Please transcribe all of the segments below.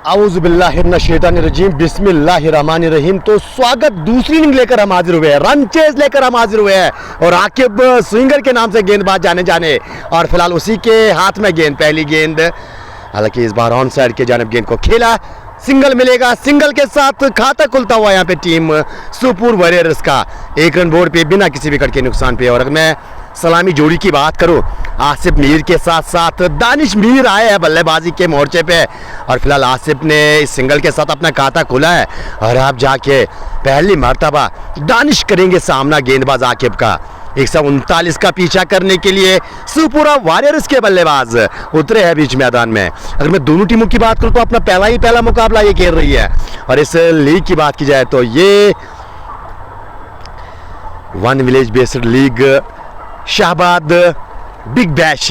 आऊज़ुबिल्लाहिमिनश्शैतानिर्रजीम बिस्मिल्लाहिर्रहमानिर्रहीम। तो स्वागत, दूसरी इनिंग लेकर हम हाजिर हुए हैं, रन चेज लेकर हम हाजिर हुए हैं और आकिब स्विंगर के नाम से गेंदबाज जाने और फिलहाल उसी के हाथ में गेंद, पहली गेंद। हालांकि इस बार ऑन साइड के जानिब गेंद को खेला, सिंगल मिलेगा, सिंगल के साथ खाता खुलता हुआ यहाँ पे टीम सुपर वॉरियर्स का एक रन बोर्ड पे बिना किसी विकेट के नुकसान पे। और अगर मैं सलामी जोड़ी की बात करूं, आसिफ मीर के साथ साथ दानिश मीर आए हैं बल्लेबाजी के मोर्चे पे और फिलहाल आसिफ ने इस सिंगल के साथ अपना खाता खोला है और अब जाके पहली मर्तबा दानिश करेंगे सामना गेंदबाज आकिब का। 139 का पीछा करने के लिए सुपुरा वॉरियर्स के बल्लेबाज उतरे हैं बीच मैदान में। अगर मैं दोनों टीमों की बात करूं तो अपना पहला मुकाबला ये खेल रही है और इस लीग की बात की जाए तो ये one village based league Shahabad big bash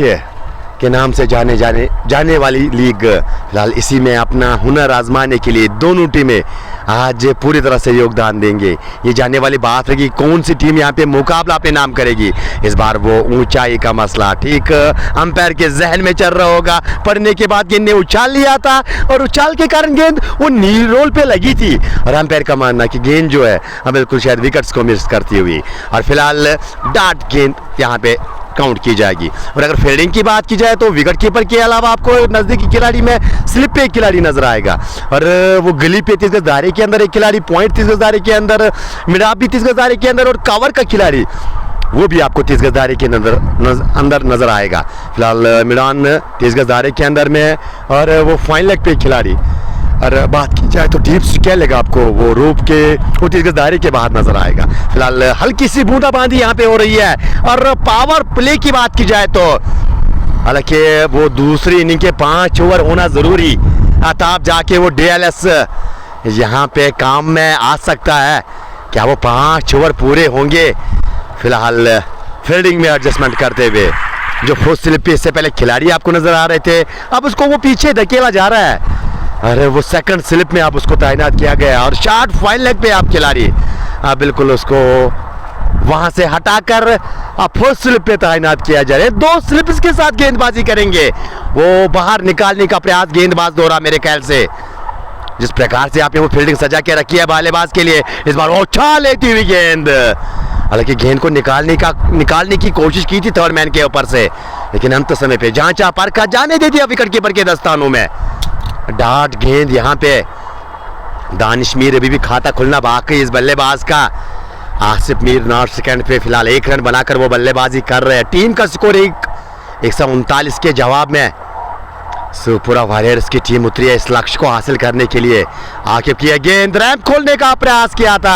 के नाम से जाने वाली लीग। फिलहाल इसी में अपना हुनर आजमाने के लिए दोनों टीमें आज पूरी तरह से योगदान देंगे। ये जानने वाली बात है कि कौन सी टीम यहाँ पे मुकाबला अपने नाम करेगी। इस बार वो ऊंचाई का मसला ठीक अंपायर के जहन में चल रहा होगा। पढ़ने के बाद गेंद ने उछाल लिया था और उछाल के कारण गेंद वो नी रोल पे लगी थी और अंपायर का मानना कि गेंद जो है बिल्कुल शायद विकेट्स को मिस करती हुई और फिलहाल डार्ट गेंद यहाँ पे काउंट की जाएगी। और अगर फील्डिंग की बात की जाए तो विकेट कीपर के अलावा आपको नजदीकी खिलाड़ी में स्लिप पे एक खिलाड़ी नजर आएगा और वो गली पे 30 गज दायरे के अंदर एक खिलाड़ी, पॉइंट 30 गज दायरे के अंदर, मिडाप भी 30 गज दायरे के अंदर और कवर का खिलाड़ी वो भी आपको 30 गज दायरे के अंदर नजर आएगा। फिलहाल मिडान 30 गज दायरे के अंदर में और वो फाइन लेग पे खिलाड़ी। और बात की जाए तो डीप क्या लेगा आपको वो रूप के वो 30 गज दायरे के बाहर नजर आएगा। फिलहाल हल्की सी बूंदाबांदी यहाँ पे हो रही है और पावर प्ले की बात की जाए तो हालांकि वो दूसरी इनिंग के 5 ओवर होना जरूरी, तब जाके वो डीएलएस यहाँ पे काम में आ सकता है। क्या वो 5 ओवर पूरे होंगे? फिलहाल फील्डिंग में एडजस्टमेंट करते हुए जो फर्स्ट स्लिप पे इससे पहले खिलाड़ी आपको नजर आ रहे थे, अब उसको वो पीछे धकेला जा रहा है। अरे वो सेकंड स्लिप में आप उसको तैनात किया गया और शॉर्ट फाइन लेग पे आप खिलाड़ी बिल्कुल उसको वहां से हटाकर फर्स्ट स्लिप पे तैनात किया जा रहा है। 2 स्लिप्स के साथ गेंदबाजी करेंगे, वो बाहर निकालने का प्रयास गेंदबाज दौरा मेरे ख्याल से। जिस प्रकार से आपने वो फील्डिंग सजा के रखी है बल्लेबाज के लिए, इस बार वो उछाल लेती हुई गेंद, हालांकि गेंद को निकालने की कोशिश की थी थर्ड मैन के ऊपर से, लेकिन अंत समय पे जांचा परखा जाने दे दिया विकेट कीपर के दस्तानों में। डार्ट गेंद यहाँ पे दानिश मीर अभी भी खाता खुलना बाकी इस बल्लेबाज का। आसिफ मीर नॉट सेकंड पे फिलहाल 1 रन बनाकर वो बल्लेबाजी कर रहे हैं। टीम का स्कोर 139 के जवाब में सुपुरा वॉरियर्स की टीम उतरी है इस लक्ष्य को हासिल करने के लिए। आकिब की गेंद रैंप खोलने का प्रयास किया था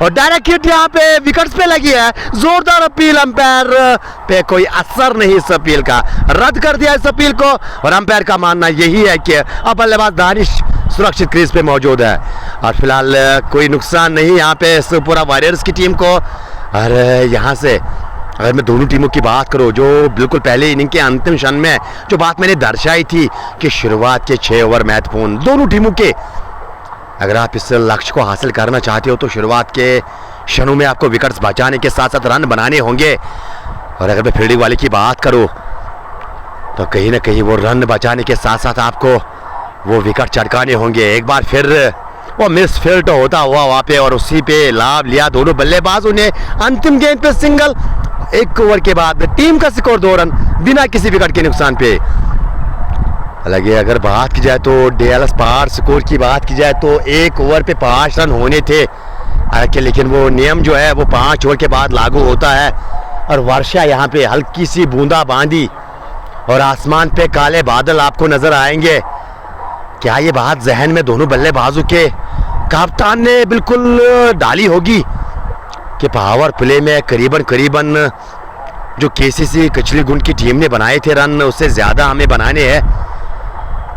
और डायरेक्ट हिट यहाँ पे विकेट्स पे लगी है। जोरदार अपील, अंपायर पे कोई असर नहीं इस अपील का, रद्द कर दिया इस अपील को और अंपायर का मानना यही है कि अब बल्लेबाज दानिश सुरक्षित क्रीज पे मौजूद है और फिलहाल कोई नुकसान नहीं यहाँ पे सुपुरा वॉरियर्स की टीम को। और यहाँ से अगर मैं दोनों टीमों की बात करूं, जो बिल्कुल पहले इनिंग के अंतिम क्षण में जो बात मैंने दर्शाई थी कि शुरुआत के 6 ओवर महत्वपूर्ण दोनों टीमों के, अगर आप इस लक्ष्य को हासिल करना चाहते हो तो शुरुआत के क्षणों में आपको विकेट्स बचाने के साथ साथ रन बनाने होंगे। और अगर मैं फील्डिंग वाले की बात करूं तो कहीं ना कहीं वो रन बचाने के साथ साथ आपको वो विकेट चटकाने होंगे। एक बार फिर वो मिस फील्ड होता हुआ वहाँ पे और उसी पे लाभ लिया दोनों बल्लेबाजों ने। अंतिम गेंद पे सिंगल, 1 ओवर के बाद टीम का स्कोर 2 रन बिना किसी विकेट के नुकसान पे। हालांकि अगर बात की जाए तो डीएलएस पार स्कोर की बात की जाए तो 1 ओवर पे 5 रन होने थे, हालांकि लेकिन वो नियम जो है वो 5 ओवर के बाद लागू होता है और वर्षा यहाँ पे हल्की सी बूंदाबांदी और आसमान पे काले बादल आपको नजर आएंगे। क्या ये बात जहन में दोनों बल्लेबाजों के कप्तान ने बिल्कुल डाली होगी कि पावर प्ले में करीबन जो केसीसी कचलीगुंड की टीम ने बनाए थे रन उससे ज़्यादा हमें बनाने हैं?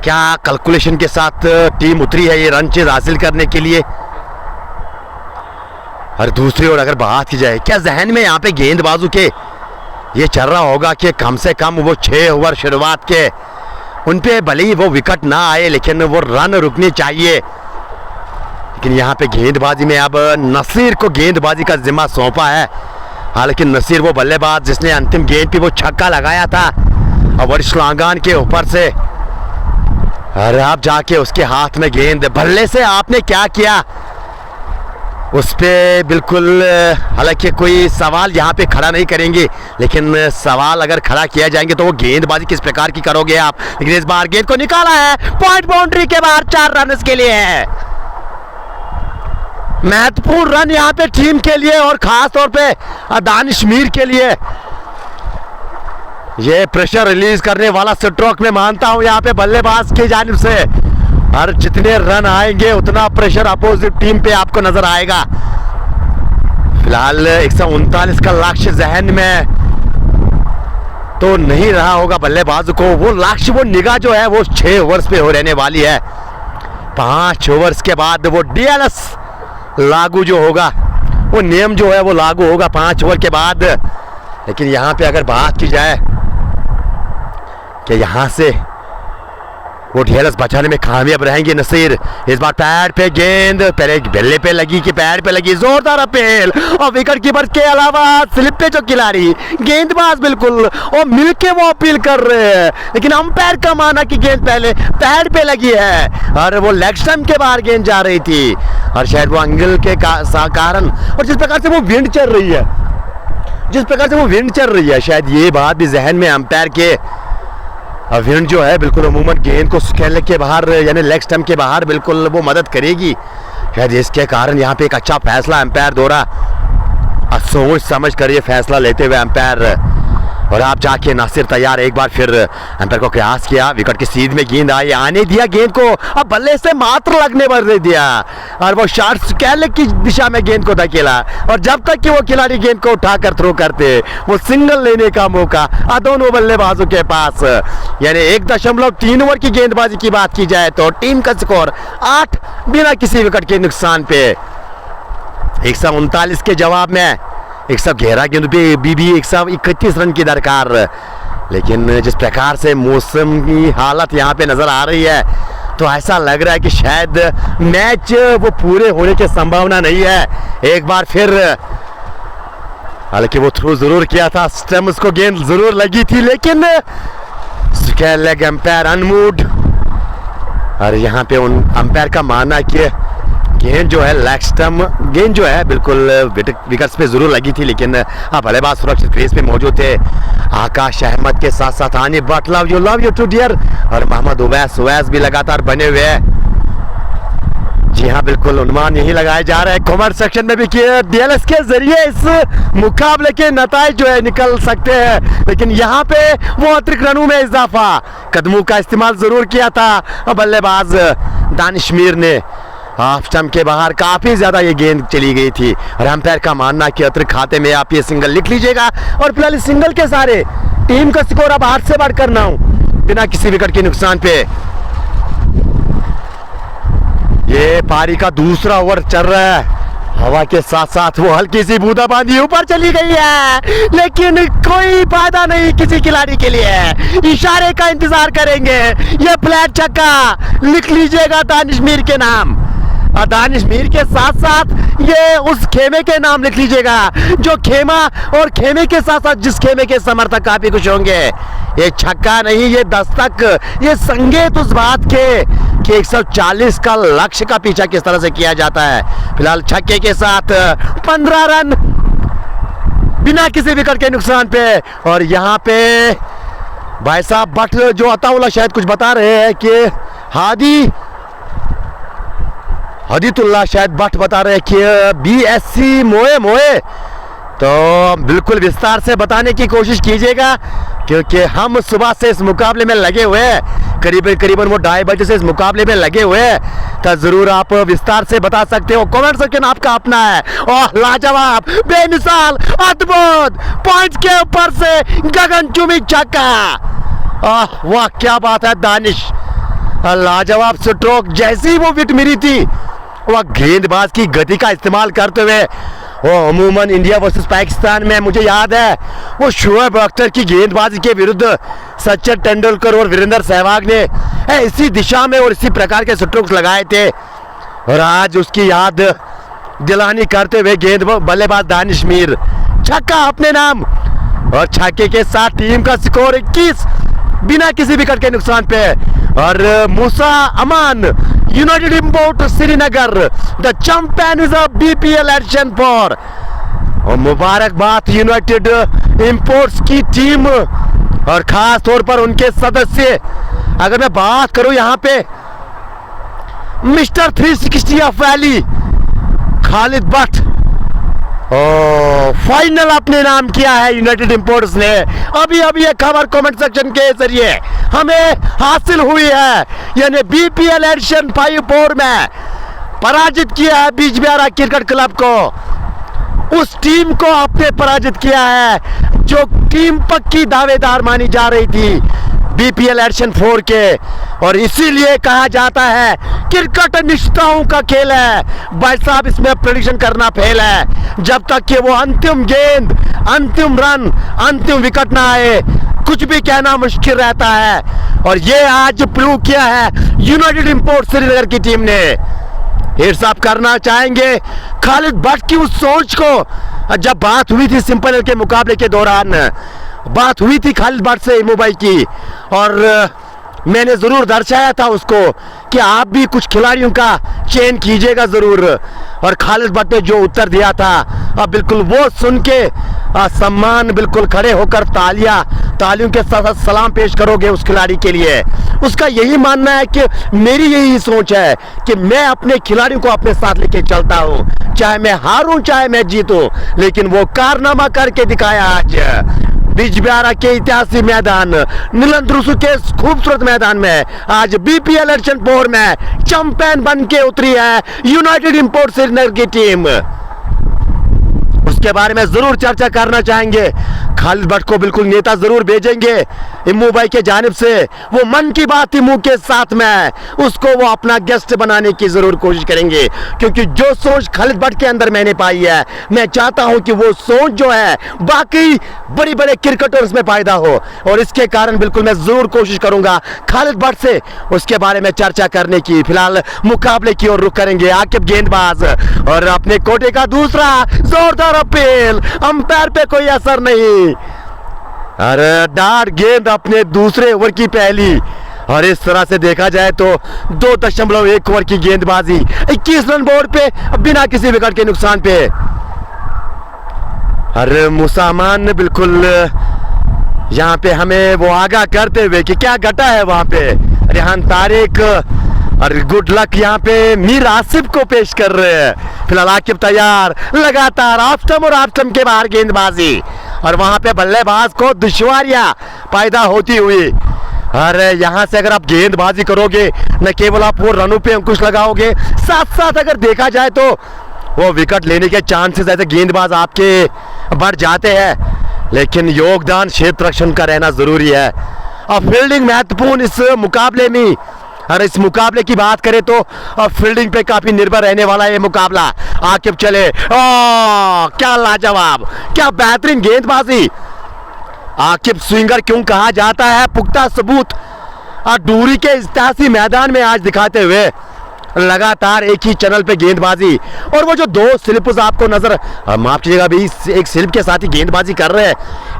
क्या कैलकुलेशन के साथ टीम उतरी है ये रन चेज हासिल करने के लिए? और दूसरी ओर अगर बात की जाए, क्या जहन में यहाँ पे गेंदबाजों के ये चल रहा होगा कि कम से कम वो 6 ओवर शुरुआत के उन पे भले ही वो विकेट ना आए लेकिन वो रन रुकने चाहिए। लेकिन यहाँ पे गेंदबाजी में अब नसीर को गेंदबाजी का जिम्मा सौंपा है। हालांकि नसीर वो बल्लेबाज जिसने अंतिम गेंद पे वो छक्का लगाया था और वरिष्ठ लांगान के ऊपर से अरे आप जाके उसके हाथ में गेंद, बल्ले से आपने क्या किया उस पे बिल्कुल, हालांकि कोई सवाल यहाँ पे खड़ा नहीं करेंगे, लेकिन सवाल अगर खड़ा किया जाएंगे तो वो गेंदबाजी किस प्रकार की करोगे आप। लेकिन इस बार गेंद को निकाला है, पॉइंट बाउंड्री के बाहर 4 रन के लिए है। महत्वपूर्ण रन यहाँ पे टीम के लिए और खास तौर पे दानिश मीर के लिए। ये प्रेशर रिलीज करने वाला स्ट्रोक में मानता हूं यहाँ पे बल्लेबाज की जानिब से, और जितने रन आएंगे उतना प्रेशर अपोजिट टीम पे आपको नजर आएगा। फिलहाल 139 का लक्ष्य जहन में तो नहीं रहा होगा बल्लेबाज को। वो लक्ष्य, वो निगाह जो है वो 6 ओवर्स पे हो रहने वाली है। 5 ओवर्स के बाद वो डीएलएस लागू जो होगा, वो नियम जो है वो लागू होगा 5 ओवर के बाद। लेकिन यहाँ पे अगर बात की जाए कि यहाँ से वो डीएलएस बचाने में कामयाब रहेंगे नसीर। इस बार पैड पे गेंद, पहले बल्ले पे लगी कि पैड पे लगी, जोरदार अपील, और विकेट कीपर के अलावा स्लिप पे जो खिलाड़ी गेंदबाज बिल्कुल और मिलके वो अपील कर रहे हैं। लेकिन अंपायर का माना कि गेंद पहले पैड पे लगी है और वो लेग स्टंप के बाहर गेंद जा रही थी, और शायद वो एंगल के कारण और जिस प्रकार से वो विंड चल रही है, शायद ये बात भी जहन में अंपायर के, विंड जो है बिल्कुल अमूमन गेंद को खेलने के बाहर यानी लेग स्टंप के बाहर बिल्कुल वो मदद करेगी। शायद इसके कारण यहाँ पे एक अच्छा फैसला अंपायर द्वारा सोच समझ कर ये फैसला लेते हुए अंपायर, और आप जाके नासिर तैयार एक बार फिर अंपायर को प्रयास किया, विकेट की सीध में गेंद आई, आने दिया गेंद को, अब बल्ले से मात्र लगने पर दे दिया, और वो शॉट स्कैल की दिशा में गेंद को धकेला, और जब तक कि वो खिलाड़ी गेंद को उठाकर थ्रो करते वो सिंगल लेने का मौका दोनों बल्लेबाजों के पास। यानी 1.3 ओवर की गेंदबाजी की बात की जाए तो टीम का स्कोर 8 बिना किसी विकेट के नुकसान पे। 139 के जवाब में 111 गेंद पे बीबी 131 रन की दरकार। लेकिन जिस प्रकार से मौसम की हालत यहाँ पे नजर आ रही है तो ऐसा लग रहा है कि शायद मैच वो पूरे होने की संभावना नहीं है। एक बार फिर, हालांकि वो थ्रो जरूर किया था, स्टम्स को गेंद जरूर लगी थी, लेकिन लेग अंपायर अनमूड, और यहाँ पे उन अंपायर का मानना कि गेंद जो है लेग स्टंप गेंद जो है बिल्कुल विकेट्स पे जरूर लगी थी, लेकिन बल्लेबाज सुरक्षित क्रीज पे मौजूद थे। आकाश अहमद के साथ साथ आनी but love you too dear और मोहम्मद उवैस भी लगातार बने हुए हैं। जी हाँ, बिल्कुल अनुमान यही लगाए जा रहे हैं कमेंट सेक्शन में भी कि डीएलएस के जरिए इस मुकाबले के नतीजे जो है निकल सकते हैं, लेकिन यहाँ पे वो अतिरिक्त रनों में इजाफा, कदमों का इस्तेमाल जरूर किया था बल्लेबाज दानिश मीर ने। हाफ स्टंप के बाहर काफी ज्यादा ये गेंद चली गई थी, और अंपायर का मानना कि अतिरिक्त खाते में आप ये सिंगल लिख लीजिएगा, और फिलहाल इस सिंगल के सारे टीम का स्कोर अब 8 से बढ़कर 9 बिना किसी विकेट के नुकसान पे। ये पारी का दूसरा ओवर चल रहा है, हवा के साथ साथ वो हल्की सी बूंदाबांदी ऊपर चली गई है, लेकिन कोई फायदा नहीं किसी खिलाड़ी के लिए। इशारे का इंतजार करेंगे, ये फ्लैट छक्का लिख लीजिएगा दानिश मीर के नाम, और दानिश मीर के साथ साथ ये उस खेमे के नाम लिख लीजिएगा जो खेमा, और खेमे के साथ साथ जिस खेमे के समर्थक काफी खुश होंगे। ये छक्का नहीं, ये दस्तक, ये संकेत उस बात के कि 140 का लक्ष्य का पीछा किस तरह से किया जाता है। फिलहाल छक्के के साथ 15 रन बिना किसी विकेट के नुकसान पे, और यहाँ पे भाई साहब बट जो अताउल्ला शायद कुछ बता रहे हैं कि हदीतुल्लाह शायद बट बता रहे हैं कि बीएससी मोए, तो बिल्कुल विस्तार से बताने की कोशिश कीजिएगा, क्योंकि हम सुबह से इस मुकाबले में लगे हुए हैं, करीबन वो 2:30 बजे से इस मुकाबले में लगे हुए हैं, तो जरूर आप विस्तार से बता सकते हो। कमेंट सेक्शन आपका अपना है। ओह लाजवाब, बेमिसाल, अद्भुत, पॉइंट्स के ऊपर से गगनचुंबी छक्का, वाह क्या बात है दानिश, लाजवाब स्ट्रोक। जैसी वो विकेट मिली थी वह गेंदबाज की गति का इस्तेमाल करते हुए, वो अमूमन इंडिया वर्सेस पाकिस्तान में मुझे याद है वो शोएब अख्तर की गेंदबाजी के विरुद्ध सचिन तेंदुलकर और वीरेंद्र सहवाग ने इसी दिशा में और इसी प्रकार के स्ट्रोक्स लगाए थे, और आज उसकी याद दिलानी करते हुए गेंद बल्लेबाज दानिश मीर छक्का अपने नाम, और छक्के के साथ टीम का स्कोर 21 बिना किसी विकेट के नुकसान पे। और Musa Aman, United import Srinagar, the champion is a BPL edition 4। और मुबारकबाद यूनाइटेड इंपोर्ट्स की टीम और खास तौर पर उनके सदस्य। अगर मैं बात करूं यहाँ पे mister 360 of valley Khalid Bhatt, final अपने नाम किया है यूनाइटेड इंपोर्ट्स ने। अभी अभी एक खबर कमेंट सेक्शन के जरिए हमें हासिल हुई है, यानी बीपीएल एडिशन 5-4 में पराजित किया है बिजबिहारा क्रिकेट क्लब को। उस टीम को आपने पराजित किया है जो टीम पक्की दावेदार मानी जा रही थी बीपीएल एडिशन 4 के। और इसीलिए कहा जाता है क्रिकेट निष्ठाओं का खेल है भाई साहब, इसमें प्रेडिक्शन करना फेल है। जब तक कि वो अंतिम गेंद, अंतिम रन, अंतिम विकेट ना आए कुछ भी कहना मुश्किल रहता है। और ये आज प्रूव किया है यूनाइटेड इंपोर्ट श्रीनगर की टीम ने। हिट्स अप करना चाहेंगे खालिद भट्ट की उस सोच को। जब बात हुई थी सिंपल एल के मुकाबले के दौरान, बात हुई थी खालिद भट्ट से मुंबई की, और मैंने ज़रूर दर्शाया था उसको कि आप भी कुछ खिलाड़ियों का चयन कीजिएगा ज़रूर। और खालिद भट्ट ने जो उत्तर दिया था, अब बिल्कुल वो सुन के सम्मान, बिल्कुल खड़े होकर तालियों के साथ सलाम पेश करोगे उस खिलाड़ी के लिए। उसका यही मानना है कि मेरी यही सोच है कि मैं अपने खिलाड़ियों को अपने साथ लेके चलता हूँ, चाहे मैं हारूं चाहे मैं जीतूं। लेकिन वो कारनामा करके दिखाया आज बिजबिहारा के ऐतिहासिक मैदान, नीलंद्रुसु के खूबसूरत मैदान में। आज बीपीएल एडिशन 4 में चैंपियन बन के उतरी है यूनाइटेड इंपोर्ट श्रीनगर की टीम। उसके बारे में जरूर चर्चा करना चाहेंगे। खालिद भट्ट को बिल्कुल नेता जरूर भेजेंगे मुंबई के जानिब से। वो मन की बात ही मुंह के साथ में, उसको वो अपना गेस्ट बनाने की जरूर कोशिश करेंगे, क्योंकि जो सोच खालिद भट्ट के अंदर मैंने पाई है, मैं चाहता हूं कि वो सोच जो है बाकी बड़े बड़े क्रिकेटर्स में पैदा हो। और इसके कारण बिल्कुल मैं जरूर कोशिश करूंगा खालिद भट्ट से उसके बारे में चर्चा करने की। फिलहाल मुकाबले की ओर रुख करेंगे। आकिब गेंदबाज और अपने कोटे का दूसरा जोरदार अपील, अंपायर पे कोई असर नहीं। अरे डार्ट गेंद अपने दूसरे ओवर की पहली। और इस तरह से देखा जाए तो 2.1 ओवर की गेंदबाजी 21 रन बोर्ड पे बिना किसी विकेट के नुकसान पे। अरे मूसा अमान ने बिल्कुल यहाँ पे हमें वो आगाह करते हुए कि क्या घटा है वहां पे। रेहान तारिक और गुड लक यहाँ पे मीर आसिफ को पेश कर रहे हैं। फिलहाल आकिब तैयार, लगातार ऑफ स्टंप और ऑफ स्टंप के बाहर गेंदबाजी, और वहां पे बल्लेबाज को दुश्वारियां पैदा होती हुई। अरे यहाँ से अगर आप गेंदबाजी करोगे न केवल आप वो रनों पे अंकुश लगाओगे, साथ साथ अगर देखा जाए तो वो विकेट लेने के चांसेस ऐसे गेंदबाज आपके बढ़ जाते हैं। लेकिन योगदान क्षेत्र रक्षण का रहना जरूरी है और फील्डिंग महत्वपूर्ण इस मुकाबले में। अरे इस मुकाबले की बात करें तो फील्डिंग पे काफी निर्भर रहने वाला है ये मुकाबला। आकिब चले, क्या लाजवाब, क्या बेहतरीन गेंदबाजी। आकिब स्विंगर क्यों कहा जाता है, पुख्ता सबूत और दूरी के ऐतिहासिक मैदान में आज दिखाते हुए लगातार एक ही चैनल पे गेंदबाजी। और वो जो 2 स्लिप्स आपको नजर, माफ कीजिएगा अभी एक स्लिप के साथ ही गेंदबाजी कर रहे हैं,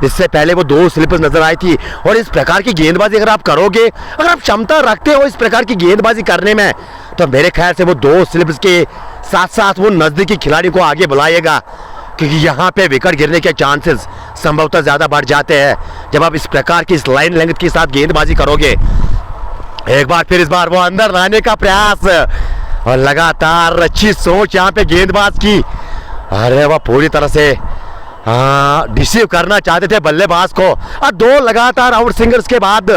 इससे पहले वो 2 स्लिप्स नजर आई थी। और इस प्रकार की गेंदबाजी अगर आप करोगे, अगर आप क्षमता रखते हो इस प्रकार की गेंदबाजी करने में, तो मेरे ख्याल से वो 2 स्लिप्स के साथ साथ वो नजदीकी खिलाड़ी को आगे बुलाएगा, क्योंकि यहाँ पे विकेट गिरने के चांसेस संभवतः ज्यादा बढ़ जाते हैं जब आप इस प्रकार की इस लाइन लेंथ के साथ गेंदबाजी करोगे। एक बार फिर इस बार वो अंदर लाने का प्रयास और लगातार अच्छी सोच यहाँ पे गेंदबाज की। अरे वह पूरी तरह से डिसीव करना चाहते थे बल्लेबाज को। और 2 लगातार आउट स्विंगर्स के बाद,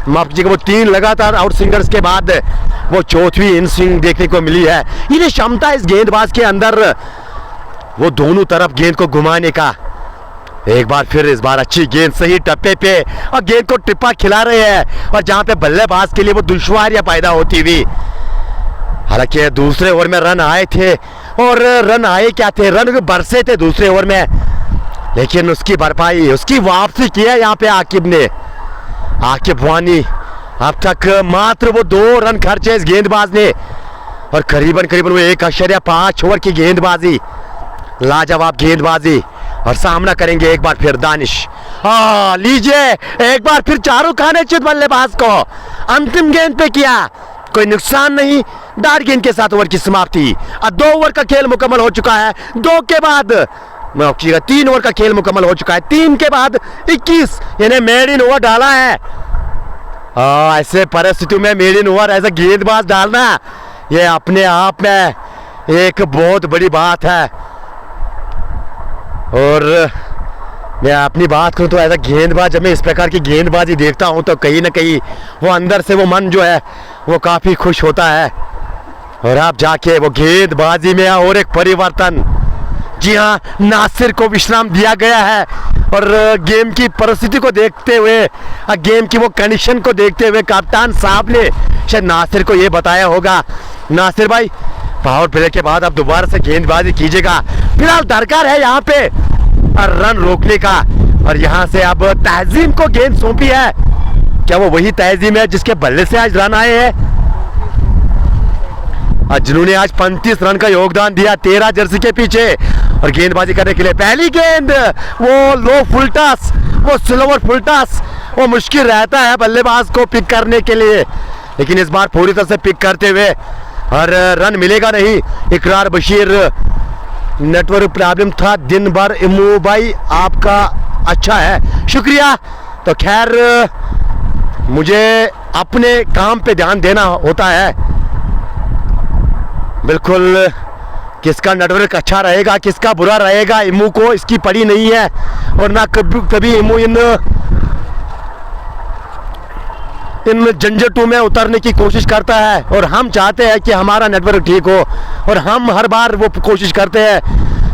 माफ कीजिएगा वो 3 लगातार आउट स्विंगर्स के बाद वो चौथी इन स्विंग देखने को मिली है। ये क्षमता इस गेंदबाज के अंदर, वो दोनों तरफ गेंद को घुमाने का। एक बार फिर इस बार अच्छी गेंद सही टप्पे पे और गेंद को टिप्पा खिला रहे हैं, और जहां पे बल्लेबाज के लिए वो दुश्वारियां पैदा होती हुई। हालांकि दूसरे ओवर में रन आए थे, और रन आए क्या थे, रन बरसे थे दूसरे ओवर में, लेकिन उसकी भरपाई, उसकी वापसी की है यहाँ पे आकिब ने। आकिब वानी अब तक मात्र वो 2 रन खर्चे इस गेंदबाज ने, और करीबन वो 1.5 ओवर की गेंदबाजी, लाजवाब गेंदबाजी। और सामना करेंगे एक बार फिर दानिश। लीजिए एक बार फिर शाहरुख खान ने चित बल्लेबाज को अंतिम गेंद पे किया, कोई नुकसान नहीं। डार गेंद के साथ ओवर की समाप्ति। 2 ओवर का खेल मुकम्मल हो चुका है। 2 के बाद 3 ओवर का खेल मुकम्मल हो चुका है। 3 के बाद 21 यानी मेड इन ओवर डाला है। ऐसे परिस्थितियों में मेड इन ओवर ऐसा गेंदबाज डालना ये अपने आप में एक बहुत बड़ी बात है। और मैं अपनी बात करूं तो ऐसा गेंदबाज, जब मैं इस प्रकार की गेंदबाजी देखता हूं तो कहीं ना कहीं वो अंदर से वो मन जो है वो काफ़ी खुश होता है। और आप जाके वो गेंदबाजी में और एक परिवर्तन, जी हाँ, नासिर को विश्राम दिया गया है। और गेम की परिस्थिति को देखते हुए, गेम की वो कंडीशन को देखते हुए कप्तान साहब ने शायद नासिर को ये बताया होगा, नासिर भाई पावर प्ले के बाद आप दोबारा से गेंदबाजी कीजिएगा, फिलहाल दरकार है यहाँ पे रन रोकने का। और यहाँ से अब तहजीम को गेंद सौंपी है। क्या वो वही तहजीम है जिसके बल्ले से आज रन आए हैं, जिन्होंने आज 35 रन का योगदान दिया 13 जर्सी के पीछे। और गेंदबाजी करने के लिए पहली गेंद, वो लो फुल टॉस, वो स्लोवर फुल टॉस, वो मुश्किल रहता है बल्लेबाज को पिक करने के लिए, लेकिन इस बार पूरी तरह से पिक करते हुए और रन मिलेगा नहीं। इकरार बशीर, नेटवर्क प्रॉब्लम था दिन भर। इमू भाई आपका अच्छा है, शुक्रिया। तो खैर मुझे अपने काम पे ध्यान देना होता है। बिल्कुल, किसका नेटवर्क अच्छा रहेगा किसका बुरा रहेगा इमू को इसकी पड़ी नहीं है। और ना कभी इमू इन झंझटों में उतरने की कोशिश करता है। और हम चाहते हैं कि हमारा नेटवर्क ठीक हो और हम हर बार वो कोशिश करते हैं,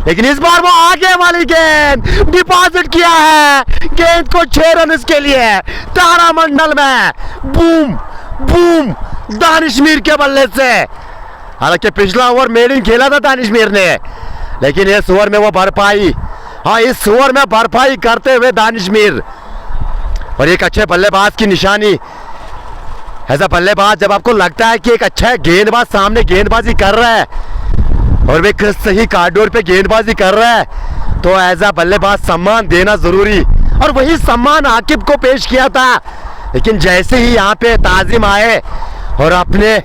लेकिन इस बार वो आगे वाली गेंद डिपॉजिट किया है। गेंद को 6 रन इसके लिए तारामंडल में। बूम बूम दानिश मीर के बल्ले से। हालांकि पिछला ओवर मेड इन खेला था दानिश मीर ने, लेकिन इस ओवर में वो भरपाई, इस ओवर में भरपाई करते हुए दानिश मीर। और एक अच्छे बल्लेबाज की निशानी, ऐसा बल्लेबाज जब आपको लगता है कि एक अच्छा गेंदबाज सामने गेंदबाजी कर रहा है और वे सही कॉरिडोर पे गेंदबाजी कर रहा है, तो ऐसा बल्लेबाज सम्मान देना जरूरी। और वही सम्मान आकिब को पेश किया था, लेकिन जैसे ही यहाँ पे ताजिम आए और अपने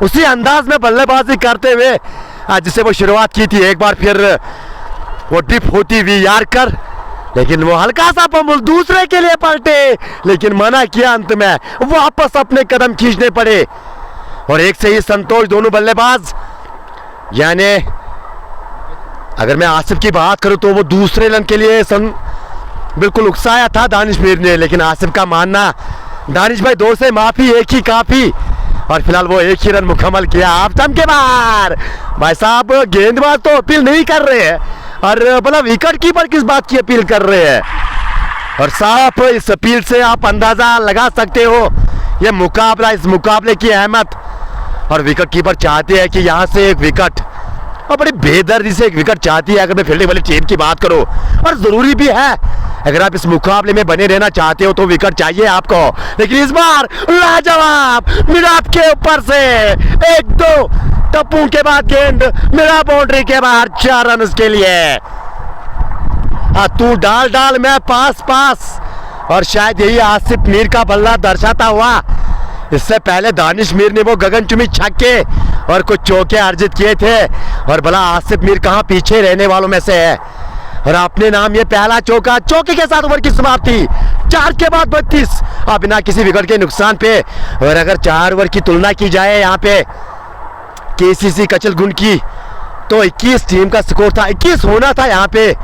उसी अंदाज में बल्लेबाजी करते हुए जिससे वो शुरुआत की थी, एक बार फिर वो डिप होती हुई यार कर, लेकिन वो हल्का सा पंबुल दूसरे के लिए पलटे, लेकिन मना किया, अंत में वापस अपने कदम खींचने पड़े। और एक से ही संतोष दोनों बल्लेबाज। यानी अगर मैं आसिफ की बात करूं तो वो दूसरे रन के लिए बिल्कुल उकसाया था दानिश मीर ने, लेकिन आसिफ का मानना दानिश भाई 2 से माफी, 1 ही काफी। और फिलहाल वो 1 ही रन मुकम्मल किया। आप के बार भाई साहब गेंदबाज तो अपील नहीं कर रहे हैं, और भला विकेट कीपर किस बात की अपील कर रहे हैं। और साहब इस अपील से आप अंदाजा लगा सकते हो ये मुकाबला, इस मुकाबले की अहमियत। और विकेट कीपर चाहते हैं कि यहाँ से एक विकेट, और बड़ी बेदर्दी से एक विकेट चाहती है अगर मैं फील्डिंग वाली टीम की बात करूँ। और ज़रूरी भी है, अगर आप इस मुकाबले में बने रहना चाहते हो तो विकेट चाहिए आपको। लेकिन इस बार लाजवाब मिराब के ऊपर से 1-2 टप्पू के बाद गेंद मिराब बाउंड्री के बाहर, 4 रन उसके लिए। तू डाल मैं पास। और शायद यही आसिफ मीर का बल्ला दर्शाता हुआ। इससे पहले दानिश मीर ने वो गगनचुंबी छक्के और कुछ चौके अर्जित किए थे, और भला आसिफ मीर कहाँ पीछे रहने वालों में से है। और अपने नाम ये पहला चौका, चौके के साथ ओवर की समाप्ति। 4 के बाद 32 बिना किसी विकेट के नुकसान पे। और अगर 4 ओवर की तुलना की जाए यहाँ पे केसीसी कचलगुंड की, तो 21 टीम का स्कोर था, 21 होना था यहाँ पे,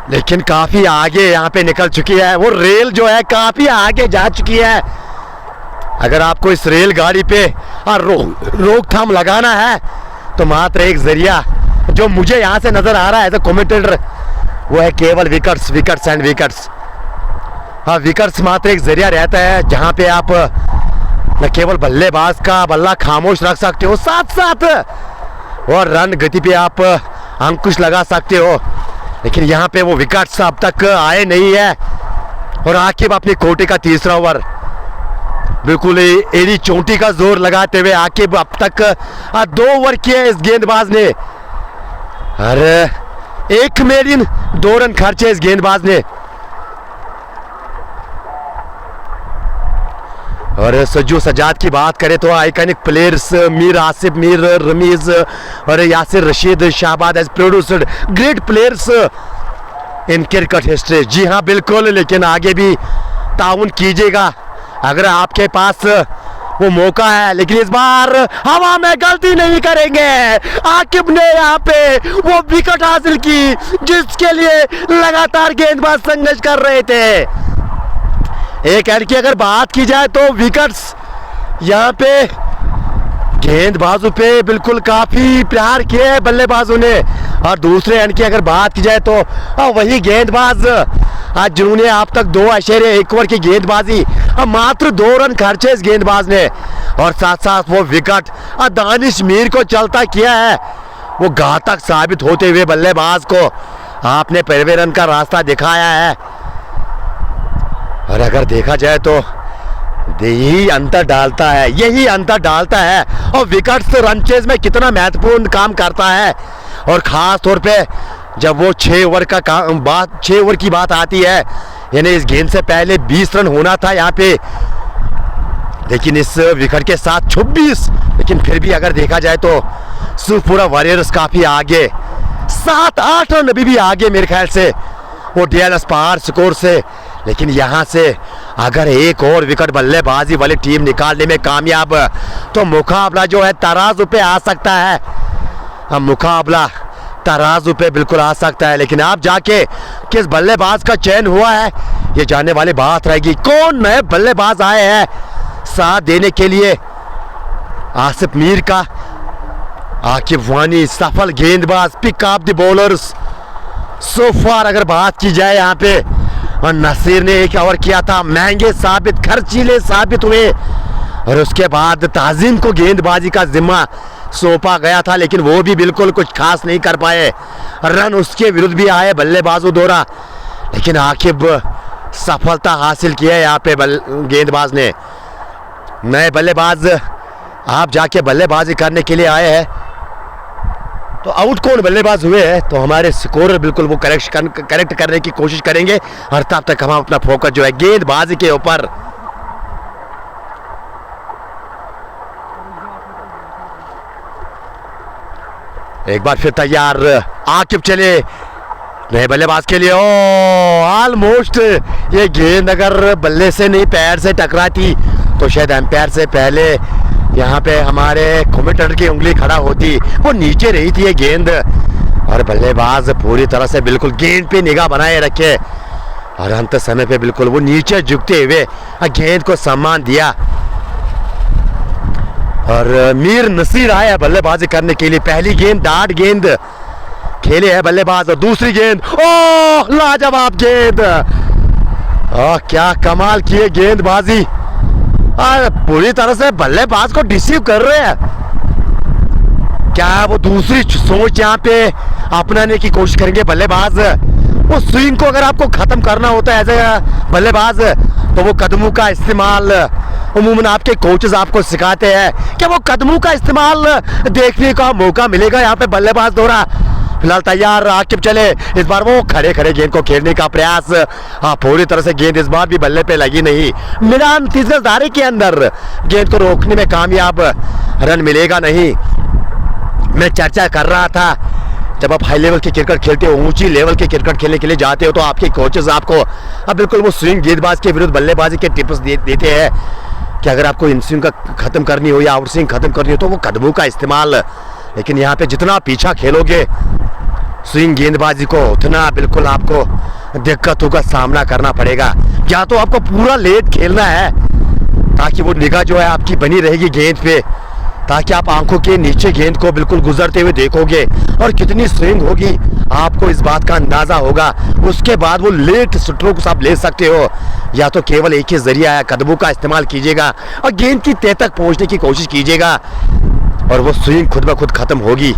लेकिन काफी आगे यहाँ पे निकल चुकी है। वो रेल जो है काफी आगे जा चुकी है। अगर आपको इस रेलगाड़ी पे रोकथाम लगाना है तो मात्र एक जरिया जो मुझे यहाँ से नजर आ रहा है एज अ कमेंटेटर, वो है केवल विकेट्स एंड विकेट्स। विकेट्स मात्र एक जरिया रहता है जहाँ पे आप न केवल बल्लेबाज का बल्ला खामोश रख सकते हो, साथ साथ और रन गति पे आप अंकुश लगा सकते हो। लेकिन यहाँ पे वो विकेट्स अब तक आए नहीं है। और आकिब अपनी कोटे का तीसरा ओवर बिल्कुल एड़ी चोटी का जोर लगाते हुए आकिब अब तक 2 ओवर किए इस गेंदबाज ने। अरे एक में इन 2 रन खर्चे इस गेंदबाज ने। और सज्जू सजाद की बात करें तो आइकॉनिक प्लेयर्स मीर आसिफ, मीर रमीज और Yasir Rashid, Shahbad as producer, great players in cricket history. जी हाँ बिल्कुल, लेकिन आगे भी ताउन कीजिएगा अगर आपके पास वो मौका है। लेकिन इस बार हवा में गलती नहीं करेंगे। आकिब ने यहाँ पे वो विकेट हासिल की जिसके लिए लगातार गेंदबाज संघर्ष कर रहे थे। एक एंड की अगर बात की जाए तो विकेट्स यहाँ पे गेंदबाजों पे बिल्कुल काफी प्यार किए हैं बल्लेबाजों ने। और दूसरे एंड की अगर बात की जाए तो वही गेंदबाज आज जिन्होंने अब तक 2.1 ओवर की गेंदबाजी, मात्र 2 रन खर्चे इस गेंदबाज ने। और साथ साथ वो विकेट दानिश मीर को चलता किया है। वो घातक साबित होते हुए बल्लेबाज को आपने 15 रन का रास्ता दिखाया है। और अगर देखा जाए तो यही अंतर डालता है और विकेट्स रन चेज में कितना महत्वपूर्ण काम करता है। और खास तौर पे जब वो 6 ओवर की बात आती है, यानी इस गेंद से पहले 20 रन होना था यहाँ पे, लेकिन इस विकेट के साथ 26। लेकिन फिर भी अगर देखा जाए तो सुरपुरा वॉरियर्स काफी आगे, 7-8 रन अभी भी आगे मेरे ख्याल से वो डीएलएस पार स्कोर से। लेकिन यहाँ से अगर एक और विकेट बल्लेबाजी वाली टीम निकालने में कामयाब, तो मुकाबला जो है तराजू पे आ सकता है। मुकाबला तराजू पे बिल्कुल आ सकता है। लेकिन आप जाके किस बल्लेबाज का चयन हुआ है ये जानने वाली बात रहेगी। कौन नए बल्लेबाज आए हैं साथ देने के लिए? आसिफ मीर का, आकिब वानी सफल गेंदबाज, पिक अप द बॉलर्स सो फार अगर बात की जाए यहाँ पे। और नसीर ने 1 ओवर किया था, महंगे साबित, खर्चीले साबित हुए। और उसके बाद ताजिम को गेंदबाजी का जिम्मा सौंपा गया था, लेकिन वो भी बिल्कुल कुछ खास नहीं कर पाए। रन उसके विरुद्ध भी आए बल्लेबाजों द्वारा, लेकिन आखिर सफलता हासिल की है यहाँ पे गेंदबाज ने। नए बल्लेबाज आप जाके बल्लेबाजी करने के लिए आए हैं, तो आउट कौन बल्लेबाज हुए हैं तो हमारे स्कोरर बिल्कुल वो करेक्ट करने की कोशिश करेंगे। और तब तक हम अपना फोकस जो है गेंदबाजी के ऊपर। एक बार फिर तैयार, आकिब चले नए बल्लेबाज के लिए। ओ ऑलमोस्ट ये गेंद अगर बल्ले से नहीं पैर से टकराती तो शायद एम्पायर से पहले यहाँ पे हमारे कमेंटेटर की उंगली खड़ा होती। वो नीचे रही थी ये गेंद, और बल्लेबाज पूरी तरह से बिल्कुल गेंद पे निगाह बनाए रखे और अंत समय पे बिल्कुल वो नीचे झुकते हुए गेंद को सम्मान दिया। और मीर नसीर आया बल्लेबाजी करने के लिए। पहली गेंद डार्ट गेंद खेले है बल्लेबाज, और दूसरी गेंद ओह लाजवाब गेंद। क्या कमाल की है गेंदबाजी, पूरी तरह से बल्लेबाज को डिसीव कर रहे हैं। क्या वो दूसरी सोच यहाँ पे अपनाने की कोशिश करेंगे बल्लेबाज? वो स्विंग को अगर आपको खत्म करना होता है एज ए बल्लेबाज, तो वो कदमों का इस्तेमाल उमूमन आपके कोचेस आपको सिखाते हैं। क्या वो कदमों का इस्तेमाल देखने का मौका मिलेगा यहाँ पे बल्लेबाज द्वारा? फिलहाल तैयार, आकिब चले। इस बार वो खड़े खड़े गेंद को खेलने का प्रयास, पूरी तरह से गेंद इस बार भी बल्ले पे लगी नहीं। मैदान 30 गज दायरे के अंदर गेंद को रोकने में कामयाब, रन मिलेगा नहीं। मैं चर्चा कर रहा था, जब आप हाई लेवल की क्रिकेट खेलते हो, ऊंची लेवल के क्रिकेट खेलने के लिए जाते हो, तो आपके कोचेस आपको अब बिल्कुल वो स्विंग गेंदबाज के विरुद्ध बल्लेबाजी के टिप्स देते हैं कि अगर आपको इन स्विंग का खत्म करनी हो या आउट स्विंग खत्म करनी हो तो वो कदमों का इस्तेमाल। लेकिन यहाँ पे जितना पीछा खेलोगे स्विंग गेंदबाजी को, उतना बिल्कुल आपको दिक्कतों का सामना करना पड़ेगा। या तो आपको पूरा लेट खेलना है ताकि वो निगाह जो है आपकी बनी रहेगी गेंद पे, ताकि आप आंखों के नीचे गेंद को बिल्कुल गुजरते हुए देखोगे और कितनी स्विंग होगी आपको इस बात का अंदाजा होगा। उसके बाद वो लेट स्ट्रोक्स आप ले सकते हो, या तो केवल एक ही जरिया है, कदमों का इस्तेमाल कीजिएगा और गेंद की तह तक पहुंचने की कोशिश कीजिएगा और वो स्विंग खुद ब खुद खत्म होगी।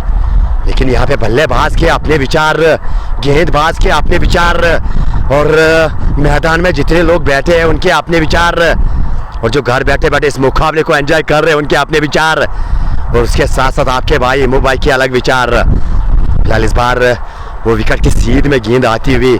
लेकिन यहाँ पे बल्लेबाज के अपने विचार, गेंदबाज के अपने विचार, और मैदान में जितने लोग बैठे हैं उनके अपने विचार, और जो घर बैठे बैठे इस मुकाबले को एंजॉय कर रहे हैं उनके अपने विचार, और उसके साथ साथ आपके भाई इमू भाई के अलग विचार। फिलहाल इस बार वो विकेट की सीध में गेंद आती हुई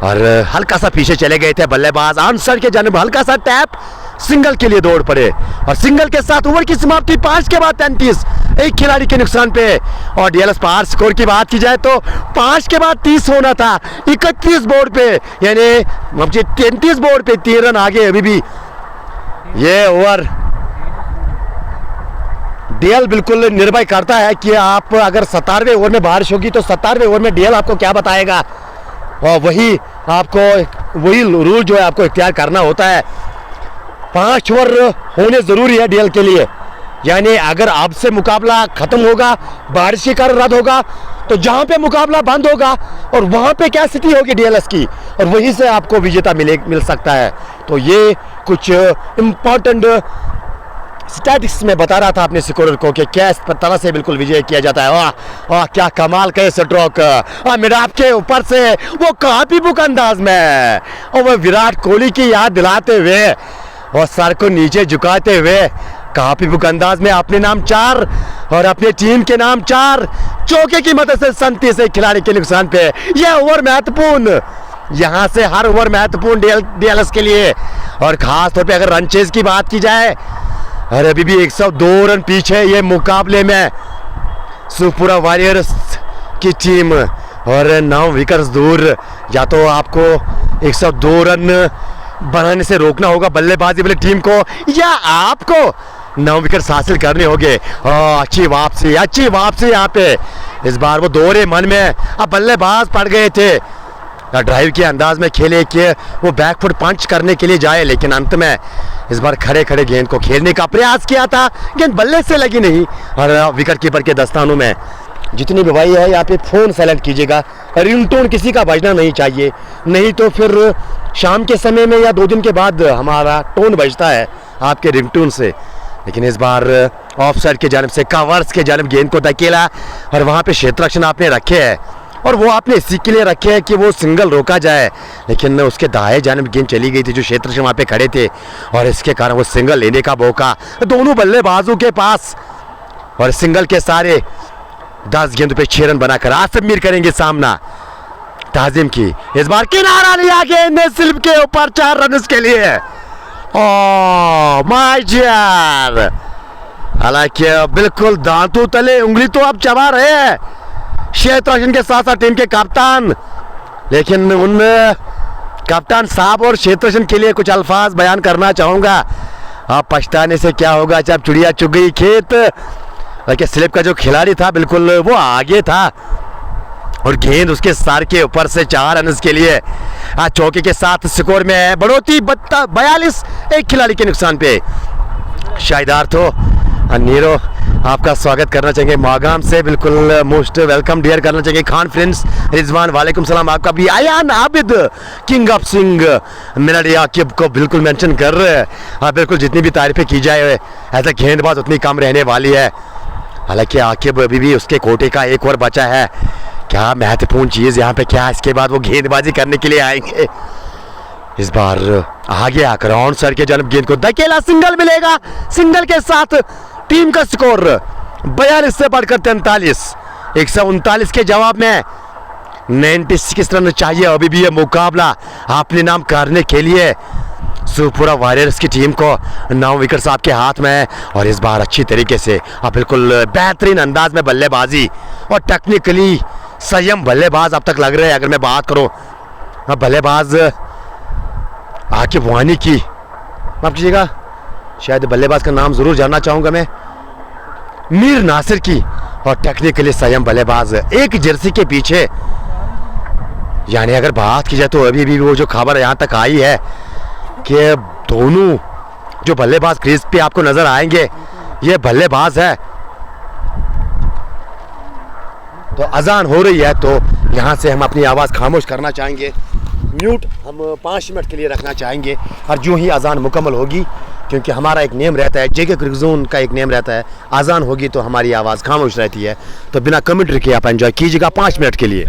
और हल्का सा पीछे चले गए थे बल्लेबाज। आंसर के जानिब हल्का सा टैप, सिंगल के लिए दौड़ पड़े और सिंगल के साथ ओवर की समाप्ति 5 के बाद 33, एक खिलाड़ी के नुकसान पे। और डीएलएस पार स्कोर की बात की जाए तो 5 के बाद 30 होना था, 31 बोर्ड पे, यानी 33 बोर्ड पे 3 रन आगे अभी भी। ये ओवर डीएल बिल्कुल निर्भय करता है कि आप अगर 17वें ओवर में बारिश होगी तो 17वें ओवर में डीएल आपको क्या बताएगा, और वही आपको वही रूल जो है आपको इख्तियार करना होता है। 5 ओवर होने ज़रूरी है डीएल के लिए, यानी अगर अब से मुकाबला ख़त्म होगा, बारिश के कारण रद्द होगा, तो जहाँ पे मुकाबला बंद होगा और वहाँ पे क्या स्थिति होगी डीएलएस की, और वहीं से आपको विजेता मिल सकता है। तो ये कुछ इम्पोर्टेंट स्टैटिक्स में बता रहा था अपने स्कोरर को कि किस तरह से बिल्कुल विजय किया जाता है। वाह वाह, क्या कमाल का स्ट्रोक, मिडाप के ऊपर से वो काफी बुक अंदाज में, और वो विराट कोहली की याद दिलाते हुए और सर को नीचे झुकाते हुए काफी बुक अंदाज में अपने नाम 4 और अपने टीम के नाम 4 चौके की मदद से 37 एक खिलाड़ी के नुकसान पे। यह ओवर महत्वपूर्ण, यहाँ से हर ओवर महत्वपूर्ण डीएलएस के लिए, और खास तौर पे अगर रन चेज की बात की जाए, अरे अभी भी 102 रन पीछे ये मुकाबले में सुपुरा वॉरियर्स की टीम, और 9 विकेट्स दूर। या तो आपको 102 रन बनाने से रोकना होगा बल्लेबाजी वाली टीम को, या आपको 9 विकेट्स हासिल करने होंगे। अच्छी वापसी यहाँ पे। इस बार वो दोहरे मन में अब बल्लेबाज पड़ गए थे, ड्राइव के अंदाज में खेले कि वो बैकफुट पंच करने के लिए जाए, लेकिन अंत में इस बार खड़े खड़े गेंद को खेलने का प्रयास किया था, गेंद बल्ले से लगी नहीं। और विकेट कीपर के दस्तानों में जितनी भी भाई है यहाँ पे फ़ोन साइलेंट कीजिएगा, रिंगटोन किसी का बजना नहीं चाहिए, नहीं तो फिर शाम के समय में या 2 दिन के बाद हमारा टोन बजता है आपके रिंगटोन से। लेकिन इस बार ऑफ साइड के जानिब से कवर्स के जानिब गेंद को धकेला, और वहाँ पे क्षेत्ररक्षण आपने रखे हैं, और वो आपने इसी के लिए रखे हैं कि वो सिंगल रोका जाए, लेकिन उसके दाएं जानिब गेंद चली गई थी जो क्षेत्ररक्षण वहाँ पे खड़े थे, और इसके कारण वो सिंगल लेने का मौका दोनों बल्लेबाजों के पास, और सिंगल के सारे 10 गेंद पे 6 रन बनाकर आसिफ मीर करेंगे सामना ताजिम की। इस बार किनारा लिया गेंद ने स्लिप के ऊपर 4 रन उसके लिए। माय डियर, हालांकि बिल्कुल दांतों तले उंगली तो आप चबा रहे हैं क्षेत्ररक्षण के साथ साथ टीम के कप्तान, लेकिन उन कप्तान साहब और क्षेत्ररक्षण के लिए कुछ अल्फाज बयान करना चाहूँगा। आप पछताने से क्या होगा जब चिड़िया चुग गई खेत। लेकिन स्लिप का जो खिलाड़ी था बिल्कुल वो आगे था, और गेंद उसके सर के ऊपर से 4 रन के लिए। चौके के साथ स्कोर में है बढ़ोतरी 42, एक खिलाड़ी के नुकसान पे। शाहिदार तो नीरो आपका स्वागत करना चाहेंगे मागाम से, बिल्कुल मोस्ट वेलकम डियर करना चाहेंगे। खान फ्रेंड्स रिजवान वालेकुम सलाम, आपका भी Ayan Abid king of Singh melody Aqib को बिल्कुल मेंशन कर रहे हैं। बिल्कुल जितनी भी तारीफें की जाए ऐसा गेंदबाज उतनी कम रहने वाली है। हालांकि आकिब अभी भी उसके कोटे का एक और बचा है। क्या महत्वपूर्ण चीज़ यहाँ पे क्या, इसके बाद वो गेंदबाजी करने के लिए आएंगे। इस बार आगे आकर ऑन सर के जानब गेंद को धकेला, सिंगल मिलेगा। सिंगल के साथ टीम का स्कोर 42 से बढ़कर 43, 139 के जवाब में 96 रन चाहिए अभी भी ये मुकाबला अपने नाम करने के लिए। सुपुरा वॉरियर्स की टीम को 9 विकेट्स आपके हाथ में है, और इस बार अच्छी तरीके से बिल्कुल बेहतरीन अंदाज में बल्लेबाजी और टेक्निकली संयम बल्लेबाज अब तक लग रहे हैं। अगर मैं बात करूं बल्लेबाज आकिब वानी की, माफ कीजिएगा शायद बल्लेबाज का नाम ज़रूर जानना चाहूँगा मैं, मीर नासिर की, और टेक्निकली संयम बल्लेबाज एक जर्सी के पीछे। यानी अगर बात की जाए तो अभी भी वो जो खबर यहाँ तक आई है कि दोनों जो बल्लेबाज क्रीज पे आपको नजर आएंगे ये बल्लेबाज है। तो अजान हो रही है तो यहाँ से हम अपनी आवाज़ खामोश करना चाहेंगे, म्यूट हम 5 मिनट के लिए रखना चाहेंगे, और जो ही अजान मुकम्मल होगी, क्योंकि हमारा एक नेम रहता है, जेके क्रिक जोन का एक नेम रहता है, अजान होगी तो हमारी आवाज़ खामोश रहती है। तो बिना कमेंट्री के आप एंजॉय कीजिएगा 5 मिनट के लिए।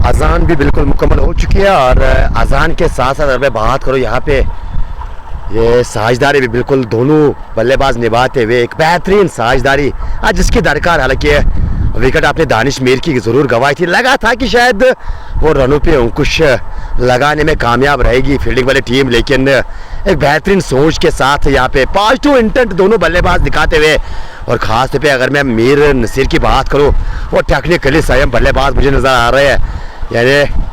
अजान भी बिल्कुल मुकम्मल हो चुकी है और अजान के साथ साथ अगर मैं बात करूँ यहाँ पे ये साझेदारी भी बिल्कुल दोनों बल्लेबाज निभाते हुए एक बेहतरीन साझेदारी आज जिसकी दरकार, हालांकि विकेट आपने दानिश मीर की ज़रूर गवाई थी, लगा था कि शायद वो रनों पे अंकुश लगाने में कामयाब रहेगी फील्डिंग वाली टीम, लेकिन एक बेहतरीन सोच के साथ यहाँ पे पॉजिटिव इंटेंट दोनों बल्लेबाज दिखाते हुए, और ख़ास तौर पे अगर मैं मीर नसीर की बात करूँ वो टेक्निकली संयम बल्लेबाज मुझे नज़र आ रहे हैं। यानी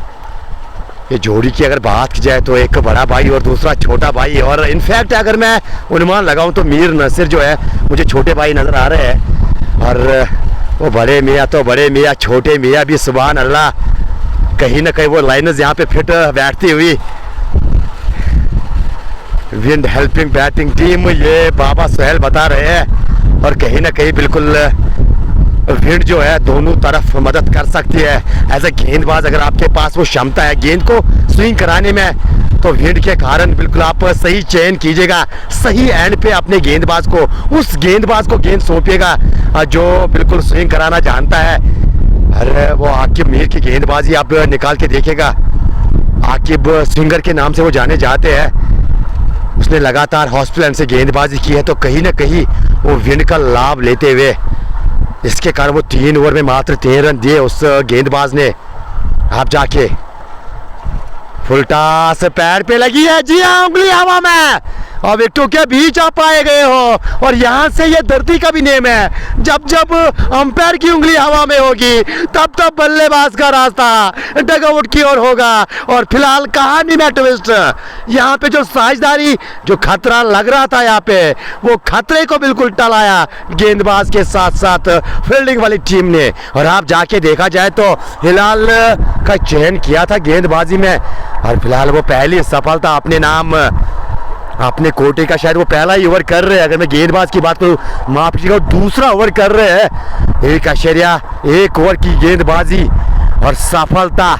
ये जोड़ी की अगर बात की जाए तो एक बड़ा भाई और दूसरा छोटा भाई, और इनफैक्ट अगर मैं अनुमान लगाऊं तो मीर नसीर जो है मुझे छोटे भाई नज़र आ रहे हैं, और वो बड़े मियाँ तो बड़े मियाँ, छोटे मियाँ भी सुभान अल्लाह, कहीं ना कहीं वो लाइनर्स यहाँ पे फिट बैठती हुई। विंड हेल्पिंग बैटिंग टीम ये बाबा सुहेल बता रहे हैं, और कहीं ना कहीं बिल्कुल विंड जो है दोनों तरफ मदद कर सकती है। एज ए गेंदबाज अगर आपके पास वो क्षमता है गेंद को स्विंग कराने में, तो विंड के कारण बिल्कुल आप सही चयन कीजिएगा, सही एंड पे अपने गेंदबाज को, उस गेंदबाज को गेंद सौंपिएगा जो बिल्कुल स्विंग कराना जानता है। अरे वो आकिब मीर की गेंदबाजी आप निकाल के देखिएगा, आकिब स्विंगर के नाम से वो जाने जाते हैं, उसने लगातार हॉस्पिटल से गेंदबाजी की है, तो कहीं ना कहीं वो विंड का लाभ लेते हुए इसके कारण वो 3 ओवर में मात्र 3 रन दिए उस गेंदबाज ने। आप जाके फुल टॉस पैर पे लगी है, जी हाँ, उंगली हवा में, और विकेटों के बीच आप पाए गए हो, और यहाँ से ये धरती का भी नेम है, जब जब अंपायर की उंगली हवा में होगी तब तब बल्लेबाज का रास्ता डगआउट की ओर होगा। और फिलहाल कहानी में ट्विस्ट, यहाँ पे जो साझेदारी, जो खतरा लग रहा था यहाँ पे, वो खतरे को बिल्कुल टलाया गेंदबाज के साथ साथ फील्डिंग वाली टीम ने। और आप जाके देखा जाए तो हिलाल का चयन किया था गेंदबाजी में, और फिलहाल वो पहली सफलता अपने नाम, अपने कोटे का शायद वो पहला ही ओवर कर रहे हैं, अगर मैं गेंदबाज की बात करूँ माफ कीजिएगा, दूसरा ओवर कर रहे हैं, 1 ओवर की गेंदबाजी और सफलता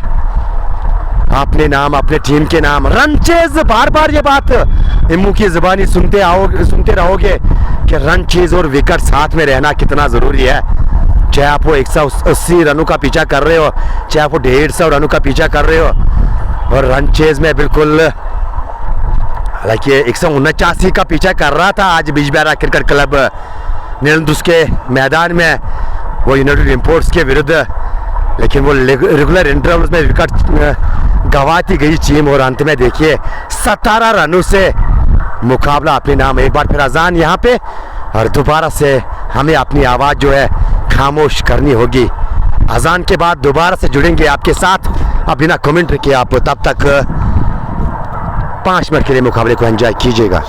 अपने नाम, अपने टीम के नाम। रन चेज, बार बार ये बात इमू की जुबानी सुनते रहोगे कि रन चेज और विकेट साथ में रहना कितना ज़रूरी है। चाहे आप वो 180 रनों का पीछा कर रहे हो, चाहे आप वो 150 रनों का पीछा कर रहे हो, और रन चेज में बिल्कुल, हालांकि 179 का पीछा कर रहा था आज बिजबेहरा क्रिकेट क्लब नीलंदुस के मैदान में वो यूनाइटेड इंपोर्ट्स के विरुद्ध, लेकिन वो रेगुलर इंटरवल्स में विकेट गंवाती गई टीम, और अंत में देखिए 17 रनों से मुकाबला अपने नाम। एक बार फिर अजान यहाँ पे, और दोबारा से हमें अपनी आवाज़ जो है खामोश करनी होगी। अजान के बाद दोबारा से जुड़ेंगे आपके साथ, अब बिना कमेंट किए आप तब तक 5 मिनट के लिए मुकाबले को एंजॉय कीजिएगा।